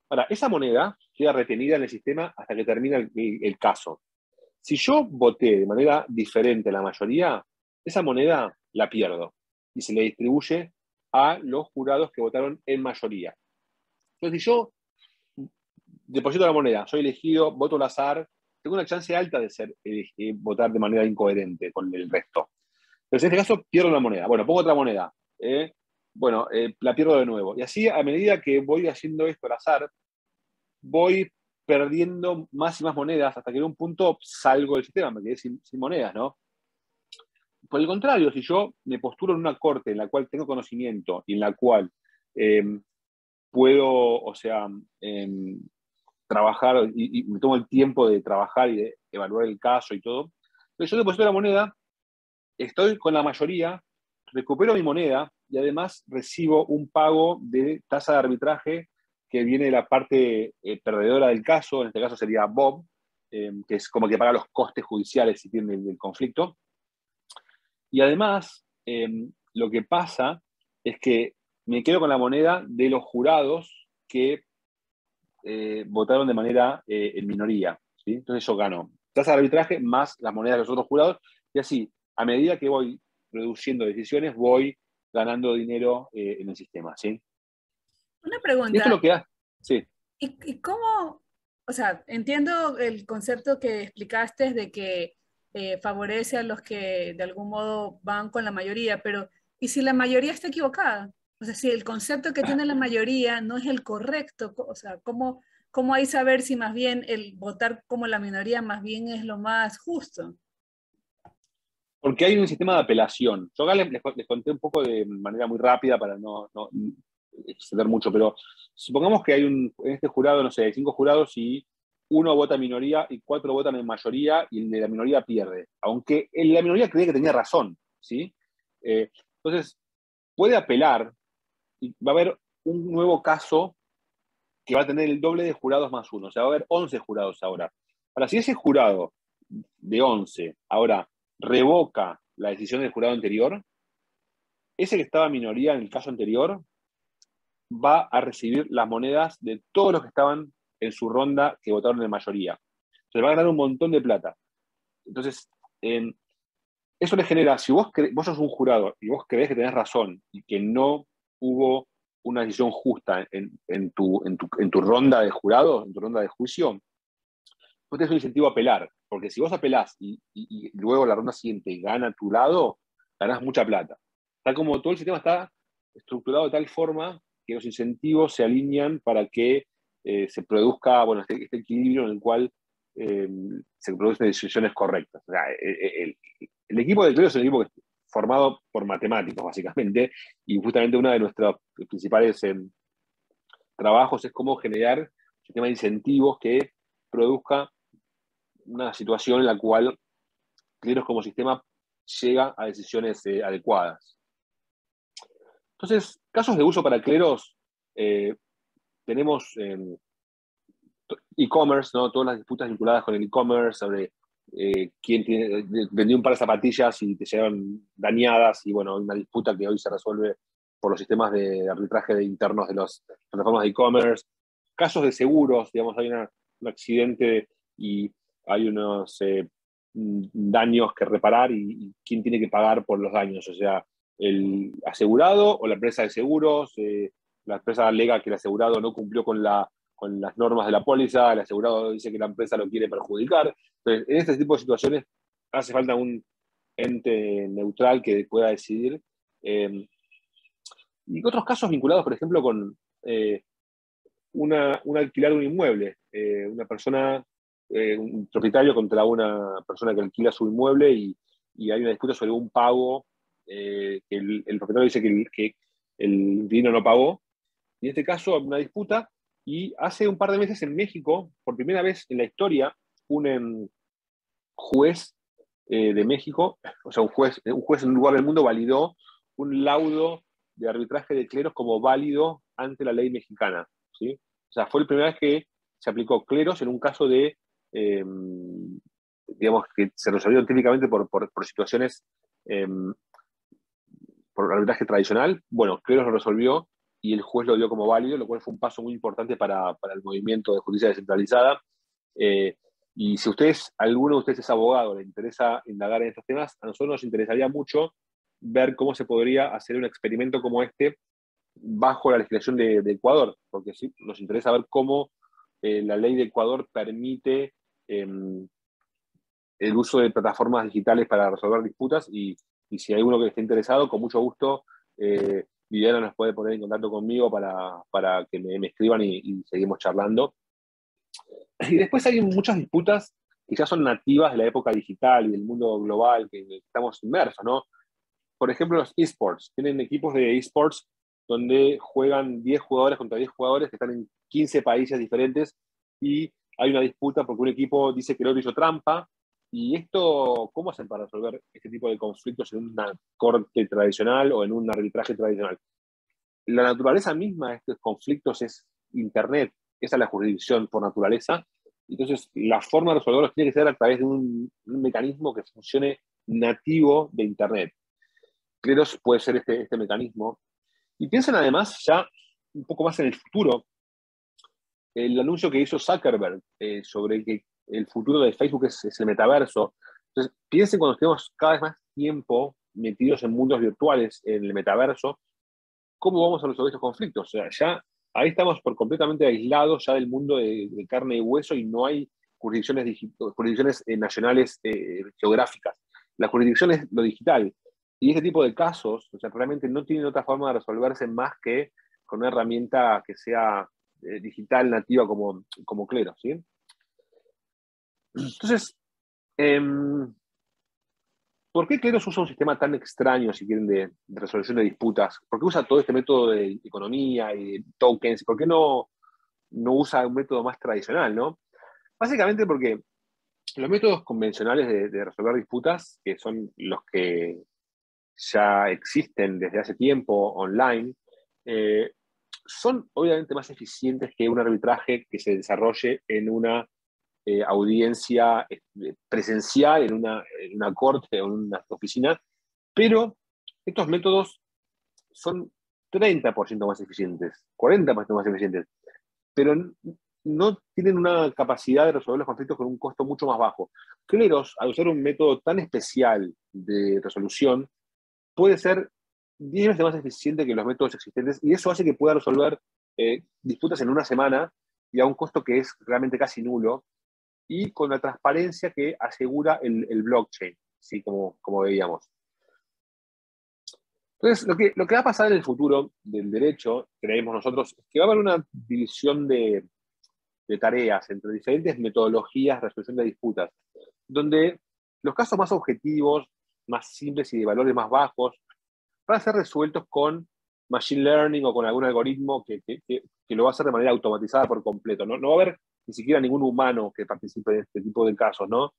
Ahora, esa moneda queda retenida en el sistema hasta que termina el caso. Si yo voté de manera diferente a la mayoría, esa moneda la pierdo y se le distribuye a los jurados que votaron en mayoría. Entonces, si yo deposito la moneda, soy elegido, voto al azar, tengo una chance alta de votar de manera incoherente con el resto. Entonces, en este caso, pierdo la moneda. Bueno, pongo otra moneda. La pierdo de nuevo. Y así, a medida que voy haciendo esto al azar, voy perdiendo más y más monedas hasta que en un punto salgo del sistema, me quedé sin monedas, ¿no? Por el contrario, si yo me postulo en una corte en la cual tengo conocimiento y en la cual eh, puedo, o sea, trabajar y me tomo el tiempo de trabajar y de evaluar el caso y todo, entonces yo deposito la moneda, estoy con la mayoría, recupero mi moneda y además recibo un pago de tasa de arbitraje que viene de la parte perdedora del caso, en este caso sería Bob, que es como que paga los costes judiciales si tiene el conflicto. Y además, lo que pasa es que me quedo con la moneda de los jurados que votaron de manera en minoría, ¿sí? Entonces yo gano tasa de arbitraje más las monedas de los otros jurados, y así, a medida que voy reduciendo decisiones, voy ganando dinero en el sistema, ¿sí? Una Y esto es pregunta, lo que hace, sí. ¿y cómo, o sea, entiendo el concepto que explicaste de que favorece a los que de algún modo van con la mayoría, pero ¿y si la mayoría está equivocada? O sea, si el concepto que tiene la mayoría no es el correcto, o sea, ¿cómo hay saber si más bien el votar como la minoría más bien es lo más justo? Porque hay un sistema de apelación. Yo acá les conté un poco de manera muy rápida para no extender mucho, pero supongamos que en este jurado, no sé, hay 5 jurados y uno vota en minoría y 4 votan en mayoría y el de la minoría pierde. Aunque el de la minoría creía que tenía razón, ¿sí? Entonces, puede apelar y va a haber un nuevo caso que va a tener el doble de jurados más uno. O sea, va a haber 11 jurados ahora. Ahora, si ese jurado de 11 ahora revoca la decisión del jurado anterior, ese que estaba en minoría en el caso anterior va a recibir las monedas de todos los que estaban en su ronda que votaron en mayoría. Entonces va a ganar un montón de plata. Entonces, eso le genera, si vos sos un jurado y vos creés que tenés razón y que no hubo una decisión justa en tu ronda de jurado, en tu ronda de juicio, vos tenés un incentivo a apelar, porque si vos apelás y luego la ronda siguiente gana a tu lado, ganás mucha plata. Tal como todo el sistema está estructurado de tal forma que los incentivos se alinean para que se produzca, bueno, este equilibrio en el cual se producen decisiones correctas. O sea, el equipo de Cleo es un equipo formado por matemáticos, básicamente, y justamente uno de nuestros principales trabajos es cómo generar un sistema de incentivos que produzca una situación en la cual Cleros como sistema llega a decisiones adecuadas. Entonces, casos de uso para Cleros, tenemos e-commerce, ¿no? Todas las disputas vinculadas con el e-commerce, sobre quién vendió un par de zapatillas y te llegaron dañadas, y bueno, una disputa que hoy se resuelve por los sistemas de arbitraje de internos de las plataformas de e-commerce. Casos de seguros, digamos, hay un accidente y hay unos daños que reparar y quién tiene que pagar por los daños, o sea, el asegurado o la empresa de seguros. La empresa alega que el asegurado no cumplió con las normas de la póliza, el asegurado dice que la empresa lo quiere perjudicar. Entonces, en este tipo de situaciones hace falta un ente neutral que pueda decidir. Y otros casos vinculados, por ejemplo, con un alquilar de un inmueble. Una persona, un propietario contra una persona que alquila su inmueble y hay una disputa sobre un pago que el propietario dice que el inquilino no pagó. Y en este caso, una disputa. Y hace un par de meses en México, por primera vez en la historia, un juez de México, o sea, un juez en un lugar del mundo validó un laudo de arbitraje de cleros como válido ante la ley mexicana, ¿sí? O sea, fue la primera vez que se aplicó cleros en un caso de, digamos, que se resolvió típicamente por situaciones, eh, por arbitraje tradicional. Bueno, cleros lo resolvió y el juez lo dio como válido, lo cual fue un paso muy importante para el movimiento de justicia descentralizada. Eh, y si alguno de ustedes es abogado, le interesa indagar en estos temas, a nosotros nos interesaría mucho ver cómo se podría hacer un experimento como este bajo la legislación de Ecuador, porque sí, nos interesa ver cómo la ley de Ecuador permite el uso de plataformas digitales para resolver disputas y si hay uno que esté interesado, con mucho gusto, Viviana nos puede poner en contacto conmigo para que me escriban y seguimos charlando. Y después hay muchas disputas que ya son nativas de la época digital y del mundo global que estamos inmersos, ¿no? Por ejemplo, los esports. Tienen equipos de esports donde juegan 10 jugadores contra 10 jugadores que están en 15 países diferentes y hay una disputa porque un equipo dice que el otro hizo trampa. Y esto, ¿cómo hacen para resolver este tipo de conflictos en una corte tradicional o en un arbitraje tradicional? La naturaleza misma de estos conflictos es Internet, esa es la jurisdicción por naturaleza. Entonces, la forma de resolverlos tiene que ser a través de un mecanismo que funcione nativo de Internet. Cleros puede ser este mecanismo. Y piensen además ya un poco más en el futuro. El anuncio que hizo Zuckerberg sobre que el futuro de Facebook es el metaverso. Entonces, piensen cuando estemos cada vez más tiempo metidos en mundos virtuales, en el metaverso, ¿cómo vamos a resolver estos conflictos? O sea, ya ahí estamos por completamente aislados ya del mundo de carne y hueso y no hay jurisdicciones nacionales geográficas. La jurisdicción es lo digital. Y este tipo de casos, o sea, realmente no tienen otra forma de resolverse más que con una herramienta que sea digital, nativa como Clero, ¿sí? Entonces, eh, ¿por qué Cleros usa un sistema tan extraño, si quieren, de resolución de disputas? ¿Por qué usa todo este método de economía y de tokens? ¿Por qué no usa un método más tradicional, no? Básicamente porque los métodos convencionales de resolver disputas, que son los que ya existen desde hace tiempo online, eh, son obviamente más eficientes que un arbitraje que se desarrolle en una audiencia presencial, en una corte o en una oficina, pero estos métodos son 30% más eficientes, 40% más eficientes, pero no tienen una capacidad de resolver los conflictos con un costo mucho más bajo. Cleros, al usar un método tan especial de resolución, puede ser 10 veces más eficiente que los métodos existentes y eso hace que pueda resolver disputas en una semana y a un costo que es realmente casi nulo y con la transparencia que asegura el blockchain, ¿sí? Como veíamos. Entonces, lo que va a pasar en el futuro del derecho, creemos nosotros, es que va a haber una división de tareas entre diferentes metodologías de resolución de disputas, donde los casos más objetivos, más simples y de valores más bajos, van a ser resueltos con machine learning o con algún algoritmo que lo va a hacer de manera automatizada por completo. No va a haber ni siquiera ningún humano que participe en este tipo de casos, ¿no?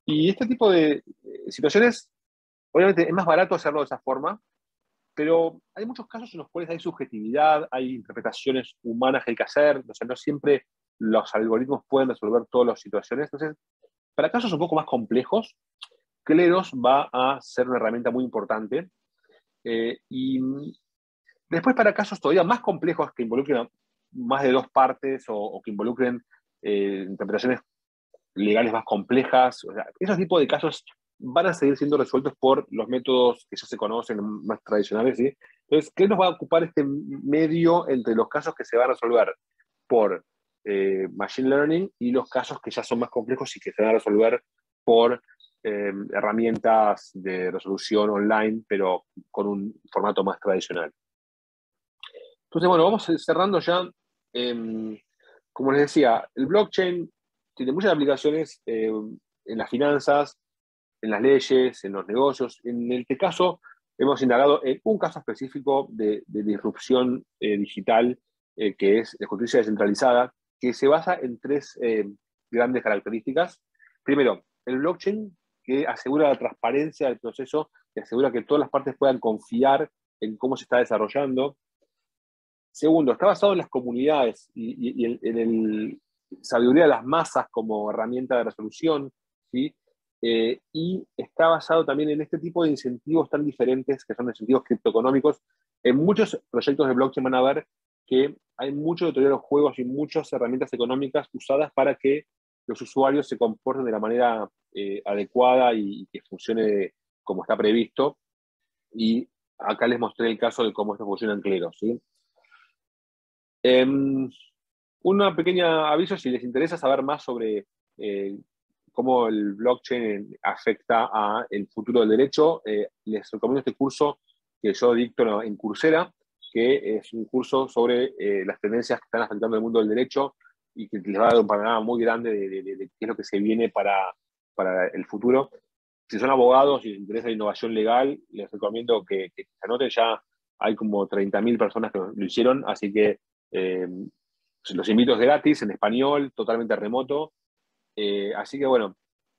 Y este tipo de situaciones, obviamente es más barato hacerlo de esa forma, pero hay muchos casos en los cuales hay subjetividad, hay interpretaciones humanas que hay que hacer, o sea, no siempre los algoritmos pueden resolver todas las situaciones. Entonces, para casos un poco más complejos, Cleros va a ser una herramienta muy importante. Y después para casos todavía más complejos que involucren a más de dos partes o que involucren interpretaciones legales más complejas. O sea, esos tipos de casos van a seguir siendo resueltos por los métodos que ya se conocen, más tradicionales, ¿sí? Entonces, ¿qué nos va a ocupar este medio entre los casos que se van a resolver por Machine Learning y los casos que ya son más complejos y que se van a resolver por herramientas de resolución online, pero con un formato más tradicional? Entonces, bueno, vamos cerrando ya. Como les decía, el blockchain tiene muchas aplicaciones en las finanzas, en las leyes, en los negocios. En este caso, hemos indagado en un caso específico de disrupción digital, que es la justicia descentralizada, que se basa en tres grandes características. Primero, el blockchain, que asegura la transparencia del proceso, que asegura que todas las partes puedan confiar en cómo se está desarrollando. Segundo, está basado en las comunidades y en el sabiduría de las masas como herramienta de resolución, ¿sí? Y está basado también en este tipo de incentivos tan diferentes, que son incentivos criptoeconómicos. En muchos proyectos de blockchain van a ver que hay mucho de teoría de los juegos y muchas herramientas económicas usadas para que los usuarios se comporten de la manera adecuada y que funcione como está previsto. Y acá les mostré el caso de cómo esto funciona en Cleros, ¿sí? Una pequeña aviso, si les interesa saber más sobre cómo el blockchain afecta al futuro del derecho, les recomiendo este curso que yo dicto en Coursera, que es un curso sobre las tendencias que están afectando el mundo del derecho y que les va a dar un panorama muy grande de qué es lo que se viene para el futuro. Si son abogados y les interesa la innovación legal, les recomiendo que se anoten. Ya hay como 30.000 personas que lo hicieron, así que los invito, es gratis, en español, totalmente remoto. Así que bueno,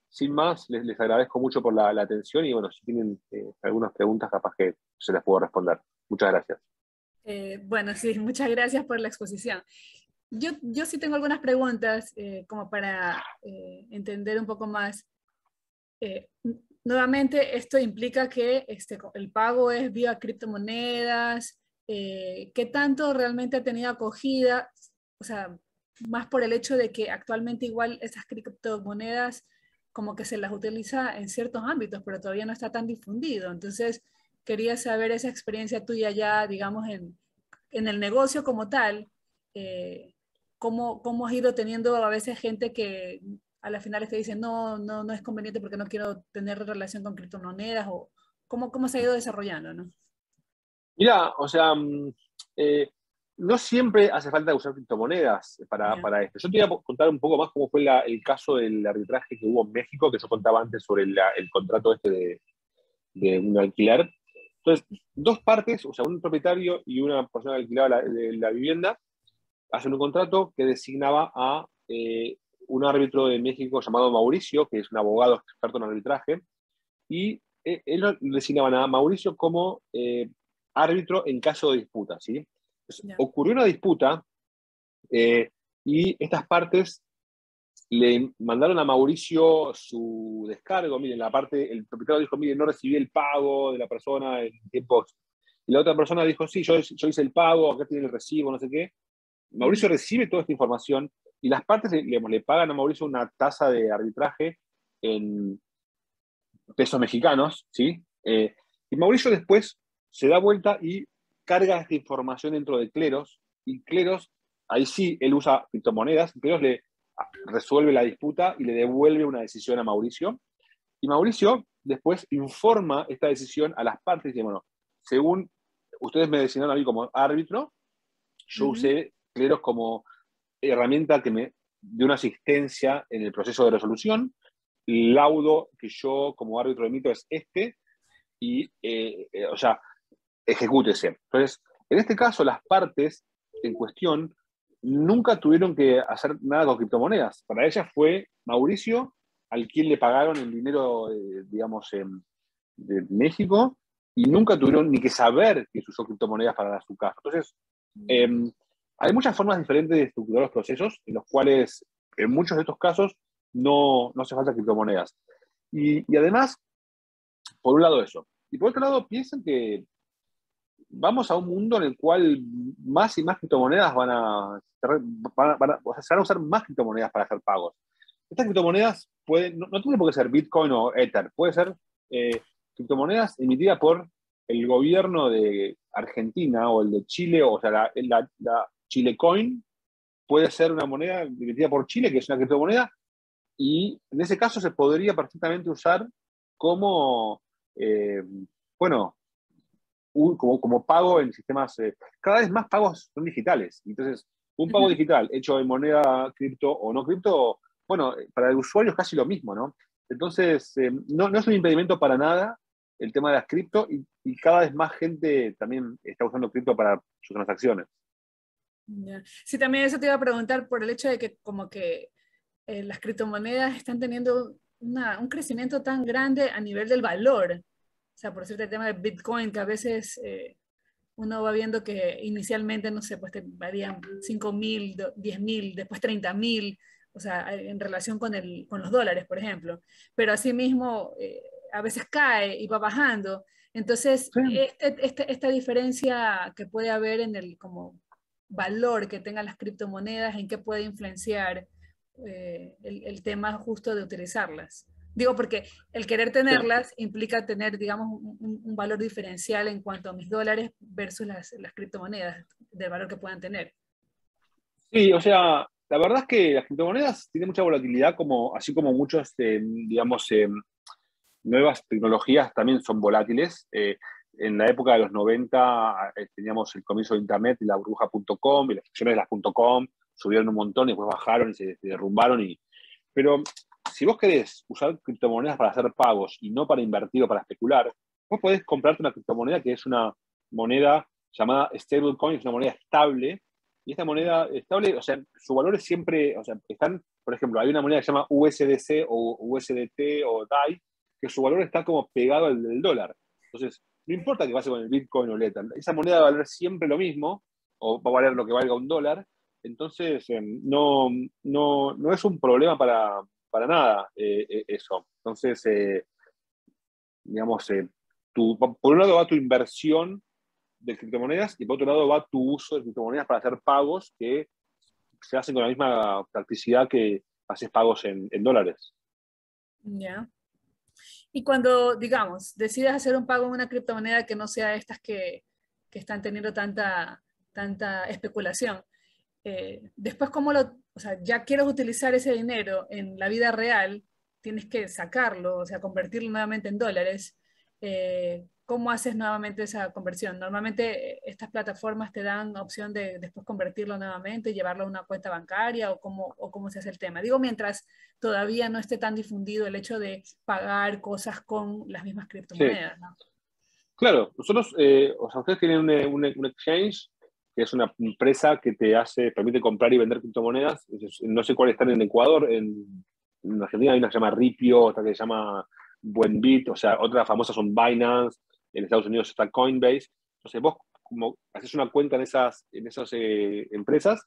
sin más, les agradezco mucho por la atención y bueno, si tienen algunas preguntas, capaz que se las puedo responder. Muchas gracias. Bueno, sí, muchas gracias por la exposición. Yo sí tengo algunas preguntas como para entender un poco más. Eh, Nuevamente, esto implica que el pago es vía criptomonedas. ¿Qué tanto realmente ha tenido acogida? O sea, más por el hecho de que actualmente igual esas criptomonedas como que se las utiliza en ciertos ámbitos, pero todavía no está tan difundido. Entonces, quería saber esa experiencia tuya ya, digamos, en el negocio como tal. ¿Cómo has ido teniendo a veces gente que a la final te dicen no es conveniente porque no quiero tener relación con criptomonedas? O cómo se ha ido desarrollando, ¿no? Mira, o sea, no siempre hace falta usar criptomonedas Ya. para esto. Yo te voy a contar un poco más cómo fue el caso del arbitraje que hubo en México, que yo contaba antes sobre el contrato de un alquiler. Entonces, dos partes, o sea, un propietario y una persona que alquilaba la vivienda, hacen un contrato que designaba a un árbitro de México llamado Mauricio, que es un abogado experto en arbitraje, y ellos designaban a Mauricio como árbitro en caso de disputa, ¿sí? Entonces, Ya. ocurrió una disputa y estas partes le mandaron a Mauricio su descargo. Miren, el propietario dijo, miren, no recibí el pago de la persona en tiempos. Y la otra persona dijo, sí, yo hice el pago, acá tiene el recibo, no sé qué. Mauricio recibe toda esta información y las partes le pagan a Mauricio una tasa de arbitraje en pesos mexicanos, ¿sí? Y Mauricio después se da vuelta y carga esta información dentro de Cleros, y Cleros, ahí sí, él usa criptomonedas, Cleros le resuelve la disputa y le devuelve una decisión a Mauricio, y Mauricio después informa esta decisión a las partes y dice, bueno, según ustedes me designaron a mí como árbitro, yo Ujú. usé Cleros como herramienta que me dio una asistencia en el proceso de resolución. El laudo que yo como árbitro emito es este, y, o sea, ejecútese. Entonces, en este caso, las partes en cuestión nunca tuvieron que hacer nada con criptomonedas. Para ellas fue Mauricio al quien le pagaron el dinero, digamos, de México, y nunca tuvieron ni que saber que se usó criptomonedas para dar su caso. Entonces, eh, hay muchas formas diferentes de estructurar los procesos, en los cuales, en muchos de estos casos, no hace falta criptomonedas. Y además, por un lado eso. Y por otro lado, piensan que vamos a un mundo en el cual más y más criptomonedas o sea, se van a usar más criptomonedas para hacer pagos. estas criptomonedas pueden, no tiene por qué ser Bitcoin o Ether, puede ser criptomonedas emitidas por el gobierno de Argentina o el de Chile, o sea, la Chile Coin puede ser una moneda emitida por Chile, que es una criptomoneda, y en ese caso se podría perfectamente usar como, bueno, como pago en sistemas, cada vez más pagos son digitales. Entonces, un pago Ujú. digital hecho en moneda cripto o no cripto, bueno, para el usuario es casi lo mismo, ¿no? Entonces, no es un impedimento para nada el tema de las cripto y cada vez más gente también está usando cripto para sus transacciones. Ya. Sí, también eso te iba a preguntar por el hecho de que como que las criptomonedas están teniendo un crecimiento tan grande a nivel del valor. O sea, por cierto, el tema de Bitcoin, que a veces uno va viendo que inicialmente, no sé, pues te varían 5.000, 10.000, después 30.000, o sea, en relación con los dólares, por ejemplo. Pero asimismo, a veces cae y va bajando. Entonces, Sí, esta diferencia que puede haber en el como valor que tengan las criptomonedas, en qué puede influenciar el tema justo de utilizarlas. Digo, porque el querer sí. tenerlas implica tener, digamos, un valor diferencial en cuanto a mis dólares versus las criptomonedas, del valor que puedan tener. Sí, o sea, la verdad es que las criptomonedas tienen mucha volatilidad, como, así como muchos, digamos, nuevas tecnologías también son volátiles. En la época de los 90 teníamos el comienzo de Internet y la burbuja.com y las acciones de las .com subieron un montón y después bajaron y se derrumbaron. Pero si vos querés usar criptomonedas para hacer pagos y no para invertir o para especular, vos podés comprarte una criptomoneda que es una moneda llamada stablecoin, es una moneda estable. Y esta moneda estable, o sea, su valor es siempre, o sea, están, por ejemplo, hay una moneda que se llama USDC o USDT o DAI, que su valor está como pegado al del dólar. Entonces, no importa que pase con el Bitcoin o el Ether, esa moneda va a valer siempre lo mismo, o va a valer lo que valga un dólar. Entonces, no es un problema para nada eso. Entonces, digamos, por un lado va tu inversión de criptomonedas y por otro lado va tu uso de criptomonedas para hacer pagos que se hacen con la misma practicidad que haces pagos en dólares. Ya. Y cuando, digamos, decides hacer un pago en una criptomoneda que no sea estas que están teniendo tanta especulación, después, ¿cómo o sea, ya quieres utilizar ese dinero en la vida real, tienes que sacarlo, o sea, convertirlo nuevamente en dólares. ¿Cómo haces nuevamente esa conversión? Normalmente estas plataformas te dan opción de después convertirlo nuevamente, llevarlo a una cuenta bancaria o cómo se hace el tema. Digo, mientras todavía no esté tan difundido el hecho de pagar cosas con las mismas Sí, criptomonedas, ¿no? claro, nosotros, o sea, ustedes tienen un exchange, que es una empresa que permite comprar y vender criptomonedas. No sé cuáles están en Ecuador, en Argentina hay una que se llama Ripio, otra que se llama Buenbit, o sea, otras famosas son Binance, en Estados Unidos está Coinbase. Entonces vos, como haces una cuenta en esas empresas,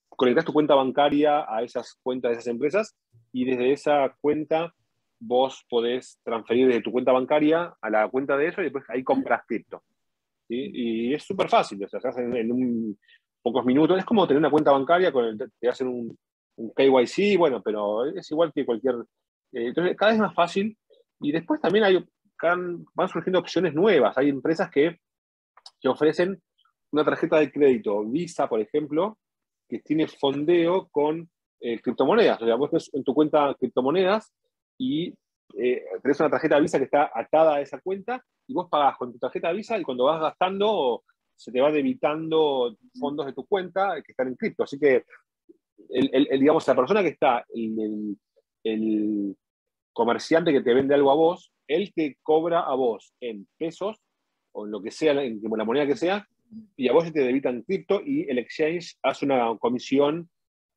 conectás tu cuenta bancaria a esas cuentas de esas empresas y desde esa cuenta vos podés transferir desde tu cuenta bancaria a la cuenta de eso y después ahí compras cripto. ¿Sí? Y es súper fácil, o sea, se hace pocos minutos. Es como tener una cuenta bancaria, te hacen un KYC, bueno, pero es igual que cualquier. Entonces, cada vez más fácil. Y después también van surgiendo opciones nuevas. Hay empresas que ofrecen una tarjeta de crédito Visa, por ejemplo, que tiene fondeo con criptomonedas. O sea, vos tenés en tu cuenta criptomonedas y tenés una tarjeta Visa que está atada a esa cuenta y vos pagás con tu tarjeta Visa y cuando vas gastando se te va debitando fondos de tu cuenta que están en cripto. Así que, digamos, la persona que está, el comerciante que te vende algo a vos, él te cobra a vos en pesos o en lo que sea, en la moneda que sea, y a vos se te debitan cripto y el exchange hace una comisión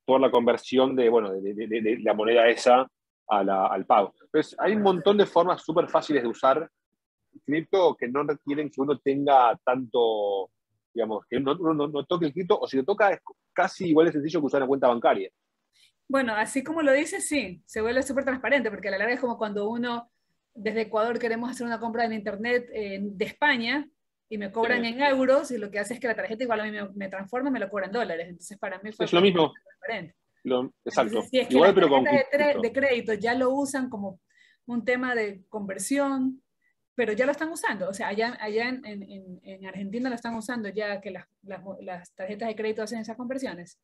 por la conversión bueno, de la moneda esa al pago. Entonces, hay un montón de formas súper fáciles de usar cripto que no requieren que uno tenga tanto, digamos, que uno no toque el cripto, o si lo toca es casi igual de sencillo que usar una cuenta bancaria. Bueno, así como lo dices, sí, se vuelve súper transparente, porque a la larga es como cuando uno, desde Ecuador, queremos hacer una compra en Internet de España y me cobran Sí. en euros y lo que hace es que la tarjeta igual a mí me transforma y me lo cobran en dólares. Entonces, para mí fue Es lo pues, mismo. transparente. Exacto. Entonces, si es que Igual, las pero con tarjetas cripto. de crédito ya lo usan como un tema de conversión, pero ya lo están usando. O sea, allá en Argentina lo están usando ya que las tarjetas de crédito hacen esas conversiones.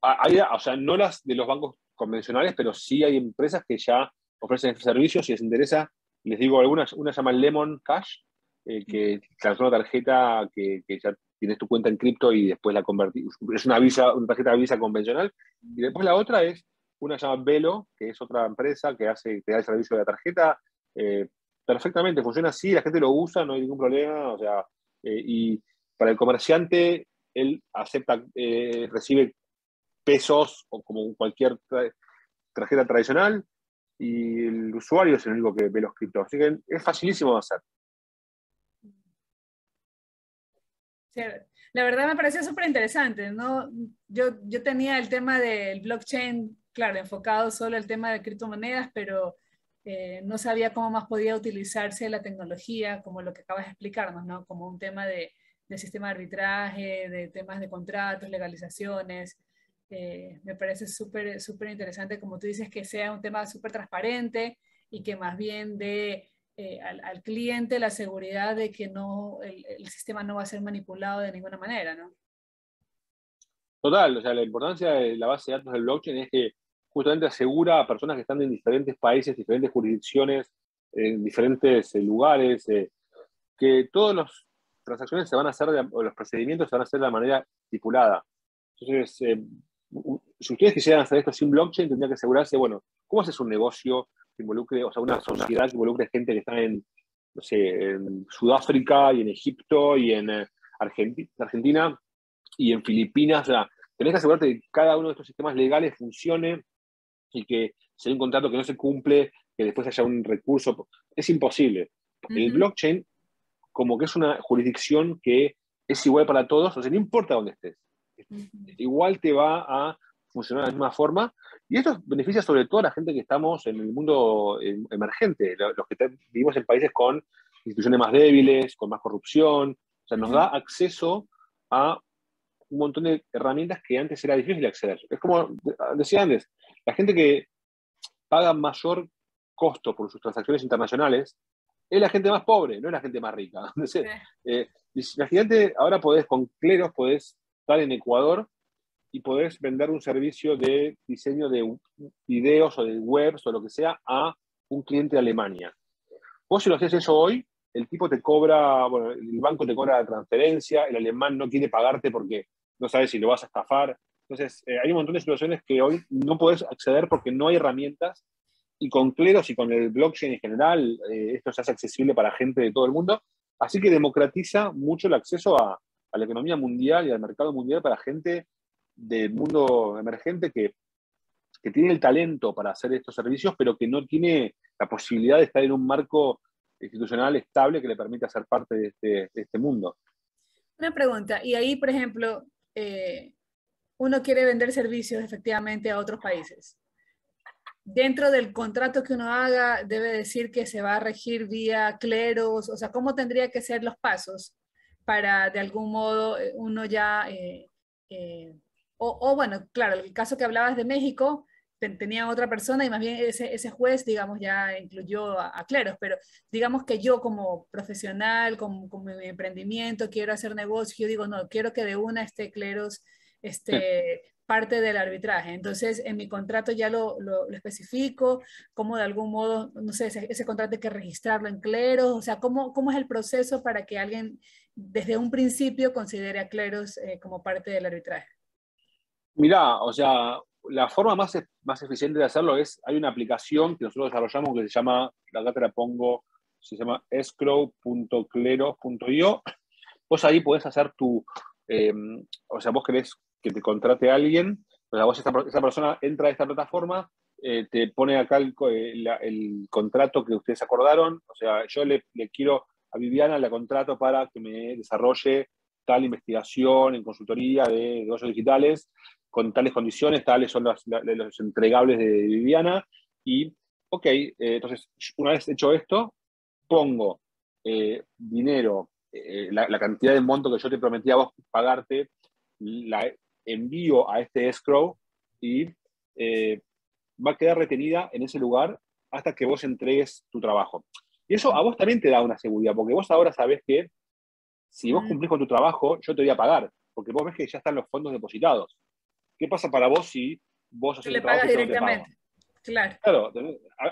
O sea, no las de los bancos convencionales, pero sí hay empresas que ya ofrecen estos servicios. Si les interesa, les digo algunas. Una se llama Lemon Cash, que es una tarjeta que ya tienes tu cuenta en cripto y después la convertís. Es una tarjeta de Visa convencional. Y después la otra es una que se llama Velo, que es otra empresa que te da el servicio de la tarjeta. eh, Perfectamente, funciona así, la gente lo usa, no hay ningún problema. O sea, y para el comerciante, él recibe pesos o como cualquier tarjeta tradicional, y el usuario es el único que ve los criptos. Así que es facilísimo de hacer. Sí, la verdad me pareció súper interesante, ¿no? Yo tenía el tema del blockchain, claro, enfocado solo al tema de criptomonedas, pero no sabía cómo más podía utilizarse la tecnología, como lo que acabas de explicarnos, ¿no? Como un tema de sistema de arbitraje, de temas de contratos, legalizaciones. Me parece súper interesante, como tú dices, que sea un tema súper transparente y que más bien de al cliente la seguridad de que el sistema no va a ser manipulado de ninguna manera, ¿no? Total, o sea, la importancia de la base de datos del blockchain es que justamente asegura a personas que están en diferentes países, diferentes jurisdicciones, en diferentes lugares, que todas las transacciones se van a hacer, o los procedimientos se van a hacer de la manera estipulada. Entonces, si ustedes quisieran hacer esto sin blockchain, tendrían que asegurarse, bueno, ¿cómo haces un negocio que involucre, o sea, una sociedad que involucre gente que está en, no sé, en Sudáfrica y en Egipto y en Argentina y en Filipinas? O sea, tenés que asegurarte que cada uno de estos sistemas legales funcione y que si hay un contrato que no se cumple, que después haya un recurso. Es imposible. El Ujú, blockchain, como que es una jurisdicción que es igual para todos, o sea, no importa dónde estés, ujú, igual te va a funcionar de la misma forma. Y esto beneficia sobre todo a la gente que estamos en el mundo emergente, los que vivimos en países con instituciones más débiles, con más corrupción. O sea, nos da ujú, acceso a un montón de herramientas que antes era difícil acceder. Es como decía antes, la gente que paga mayor costo por sus transacciones internacionales es la gente más pobre, no es la gente más rica. sí, Entonces, imagínate, ahora con Cleros podés estar en Ecuador y podés vender un servicio de diseño de videos o de webs o lo que sea a un cliente de Alemania. Vos si lo haces eso hoy, el tipo te cobra, bueno, el banco te cobra la transferencia, el alemán no quiere pagarte porque no sabe si lo vas a estafar. Entonces, hay un montón de situaciones que hoy no podés acceder porque no hay herramientas, y con Cleros y con el blockchain en general, esto se hace accesible para gente de todo el mundo. Así que democratiza mucho el acceso a la economía mundial y al mercado mundial para gente del mundo emergente que tiene el talento para hacer estos servicios, pero que no tiene la posibilidad de estar en un marco institucional estable que le permita ser parte de este mundo. Una pregunta, y ahí, por ejemplo, uno quiere vender servicios efectivamente a otros países. Dentro del contrato que uno haga, debe decir que se va a regir vía cleros, o sea, ¿cómo tendría que ser los pasos para de algún modo uno ya, o bueno, claro, el caso que hablabas de México, tenía otra persona y más bien ese juez, digamos, ya incluyó a cleros, pero digamos que yo como profesional, con mi emprendimiento, quiero hacer negocio, yo digo, no, quiero que de una esté cleros, parte del arbitraje. Entonces, en mi contrato ya lo especifico, cómo de algún modo, no sé, ese contrato hay que registrarlo en cleros, o sea, cómo es el proceso para que alguien desde un principio considere a cleros como parte del arbitraje. Mirá, o sea, la forma más eficiente de hacerlo es, hay una aplicación que nosotros desarrollamos que se llama, acá te la pongo, se llama escrow.cleros.io. Vos ahí podés hacer eh, o sea, vos querés que te contrate a alguien, o sea, esa persona entra a esta plataforma, te pone acá el contrato que ustedes acordaron. O sea, yo le quiero a Viviana, la contrato para que me desarrolle tal investigación en consultoría de negocios digitales, con tales condiciones, tales son los entregables de Viviana. Y, ok, entonces, una vez hecho esto, pongo dinero, la cantidad de monto que yo te prometí a vos pagarte, la envío a este escrow, y va a quedar retenida en ese lugar hasta que vos entregues tu trabajo. Y eso a vos también te da una seguridad, porque vos ahora sabés que si vos cumplís con tu trabajo, yo te voy a pagar, porque vos ves que ya están los fondos depositados. ¿Qué pasa para vos si vos Tú haces le un trabajo pagas y yo no te pago? directamente. Claro. Claro,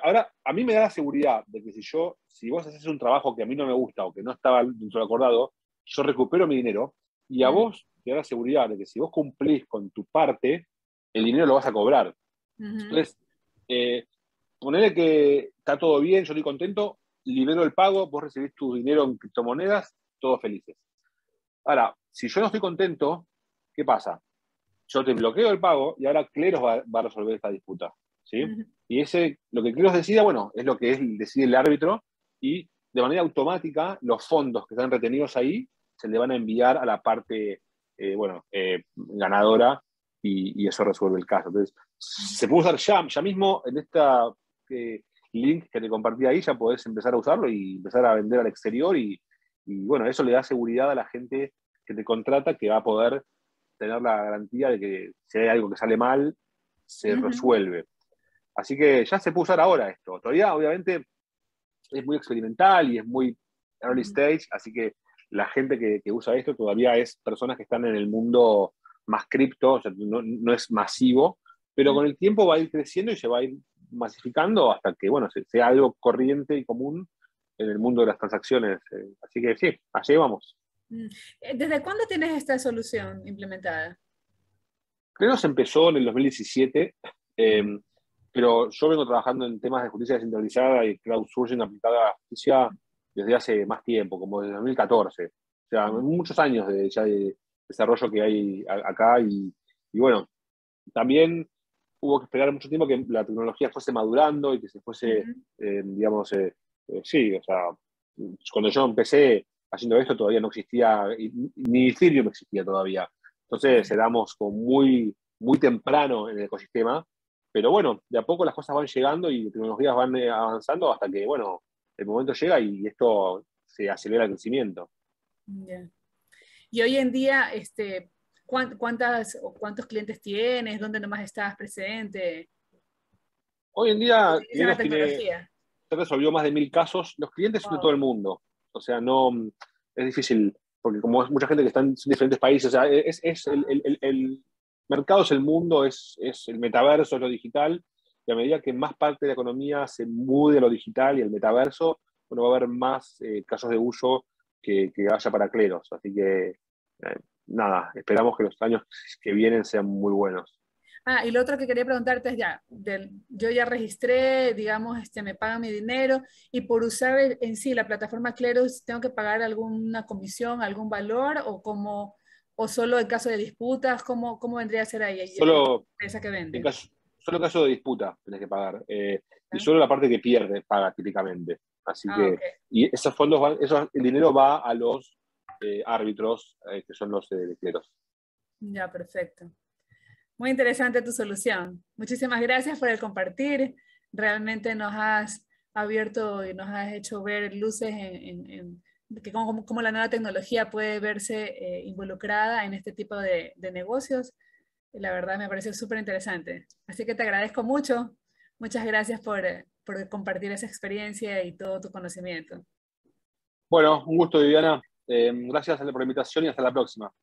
ahora a mí me da la seguridad de que si vos haces un trabajo que a mí no me gusta o que no estaba dentro del acordado, yo recupero mi dinero y a vos te da la seguridad de que si vos cumplís con tu parte, el dinero lo vas a cobrar. Entonces, ponele que está todo bien, yo estoy contento, libero el pago, vos recibís tu dinero en criptomonedas, todos felices. Ahora, si yo no estoy contento, ¿qué pasa? Yo te bloqueo el pago y ahora Cleros va a resolver esta disputa. ¿Sí? Y lo que Cleros decida, bueno, es lo que decide el árbitro y de manera automática los fondos que están retenidos ahí se le van a enviar a la parte ganadora y eso resuelve el caso. Entonces, se puede usar ya mismo en esta link que te compartí ahí, ya podés empezar a usarlo y empezar a vender al exterior y bueno, eso le da seguridad a la gente que te contrata que va a poder tener la garantía de que si hay algo que sale mal, se resuelve. Así que ya se puede usar ahora esto. Todavía, obviamente, es muy experimental y es muy early stage, así que la gente que usa esto todavía es personas que están en el mundo más cripto, o sea, no es masivo, pero con el tiempo va a ir creciendo y se va a ir masificando hasta que, bueno, sea algo corriente y común en el mundo de las transacciones. Así que sí, allí vamos. ¿Desde cuándo tienes esta solución implementada? Creo que se empezó en el 2017, pero yo vengo trabajando en temas de justicia descentralizada y crowdsourcing aplicada a la justicia desde hace más tiempo, como desde 2014. O sea, muchos años ya de desarrollo que hay acá y bueno, también hubo que esperar mucho tiempo que la tecnología fuese madurando y que se fuese, digamos, sí, o sea, cuando yo empecé haciendo esto todavía no existía, ni Ethereum existía todavía. Entonces éramos como muy, muy temprano en el ecosistema, pero bueno, de a poco las cosas van llegando y las tecnologías van avanzando hasta que, bueno, el momento llega y esto se acelera el crecimiento. Yeah. Y hoy en día, ¿cuántos clientes tienes? ¿Dónde nomás estás presente? Hoy en día, ¿Utilizan la Cleros tiene, tecnología? se resolvió más de 1000 casos. Los clientes son de Wow. todo el mundo. O sea, no es difícil, porque como es mucha gente que está en diferentes países, o sea, el mercado es el mundo, es el metaverso, es lo digital, y a medida que más parte de la economía se mude a lo digital y el metaverso, bueno, va a haber más casos de uso que haya para Cleros. Así que, nada, esperamos que los años que vienen sean muy buenos. Ah, y lo otro que quería preguntarte es ya, yo ya registré, digamos, me pagan mi dinero y por usar en sí la plataforma Cleros, ¿tengo que pagar alguna comisión, algún valor o solo en caso de disputas? ¿Cómo vendría a ser ahí la Solo empresa que En vende? caso, solo en caso de disputa tenés que pagar. Y ¿Ah? solo la parte que pierde paga típicamente. Así Ah, ok. que, y esos fondos el dinero va a los árbitros, que son los cleros. Ya, perfecto. Muy interesante tu solución. Muchísimas gracias por el compartir. Realmente nos has abierto y nos has hecho ver luces de que cómo la nueva tecnología puede verse involucrada en este tipo de negocios. Y la verdad me pareció súper interesante. Así que te agradezco mucho. Muchas gracias por compartir esa experiencia y todo tu conocimiento. Bueno, un gusto, Viviana. Gracias por la invitación y hasta la próxima.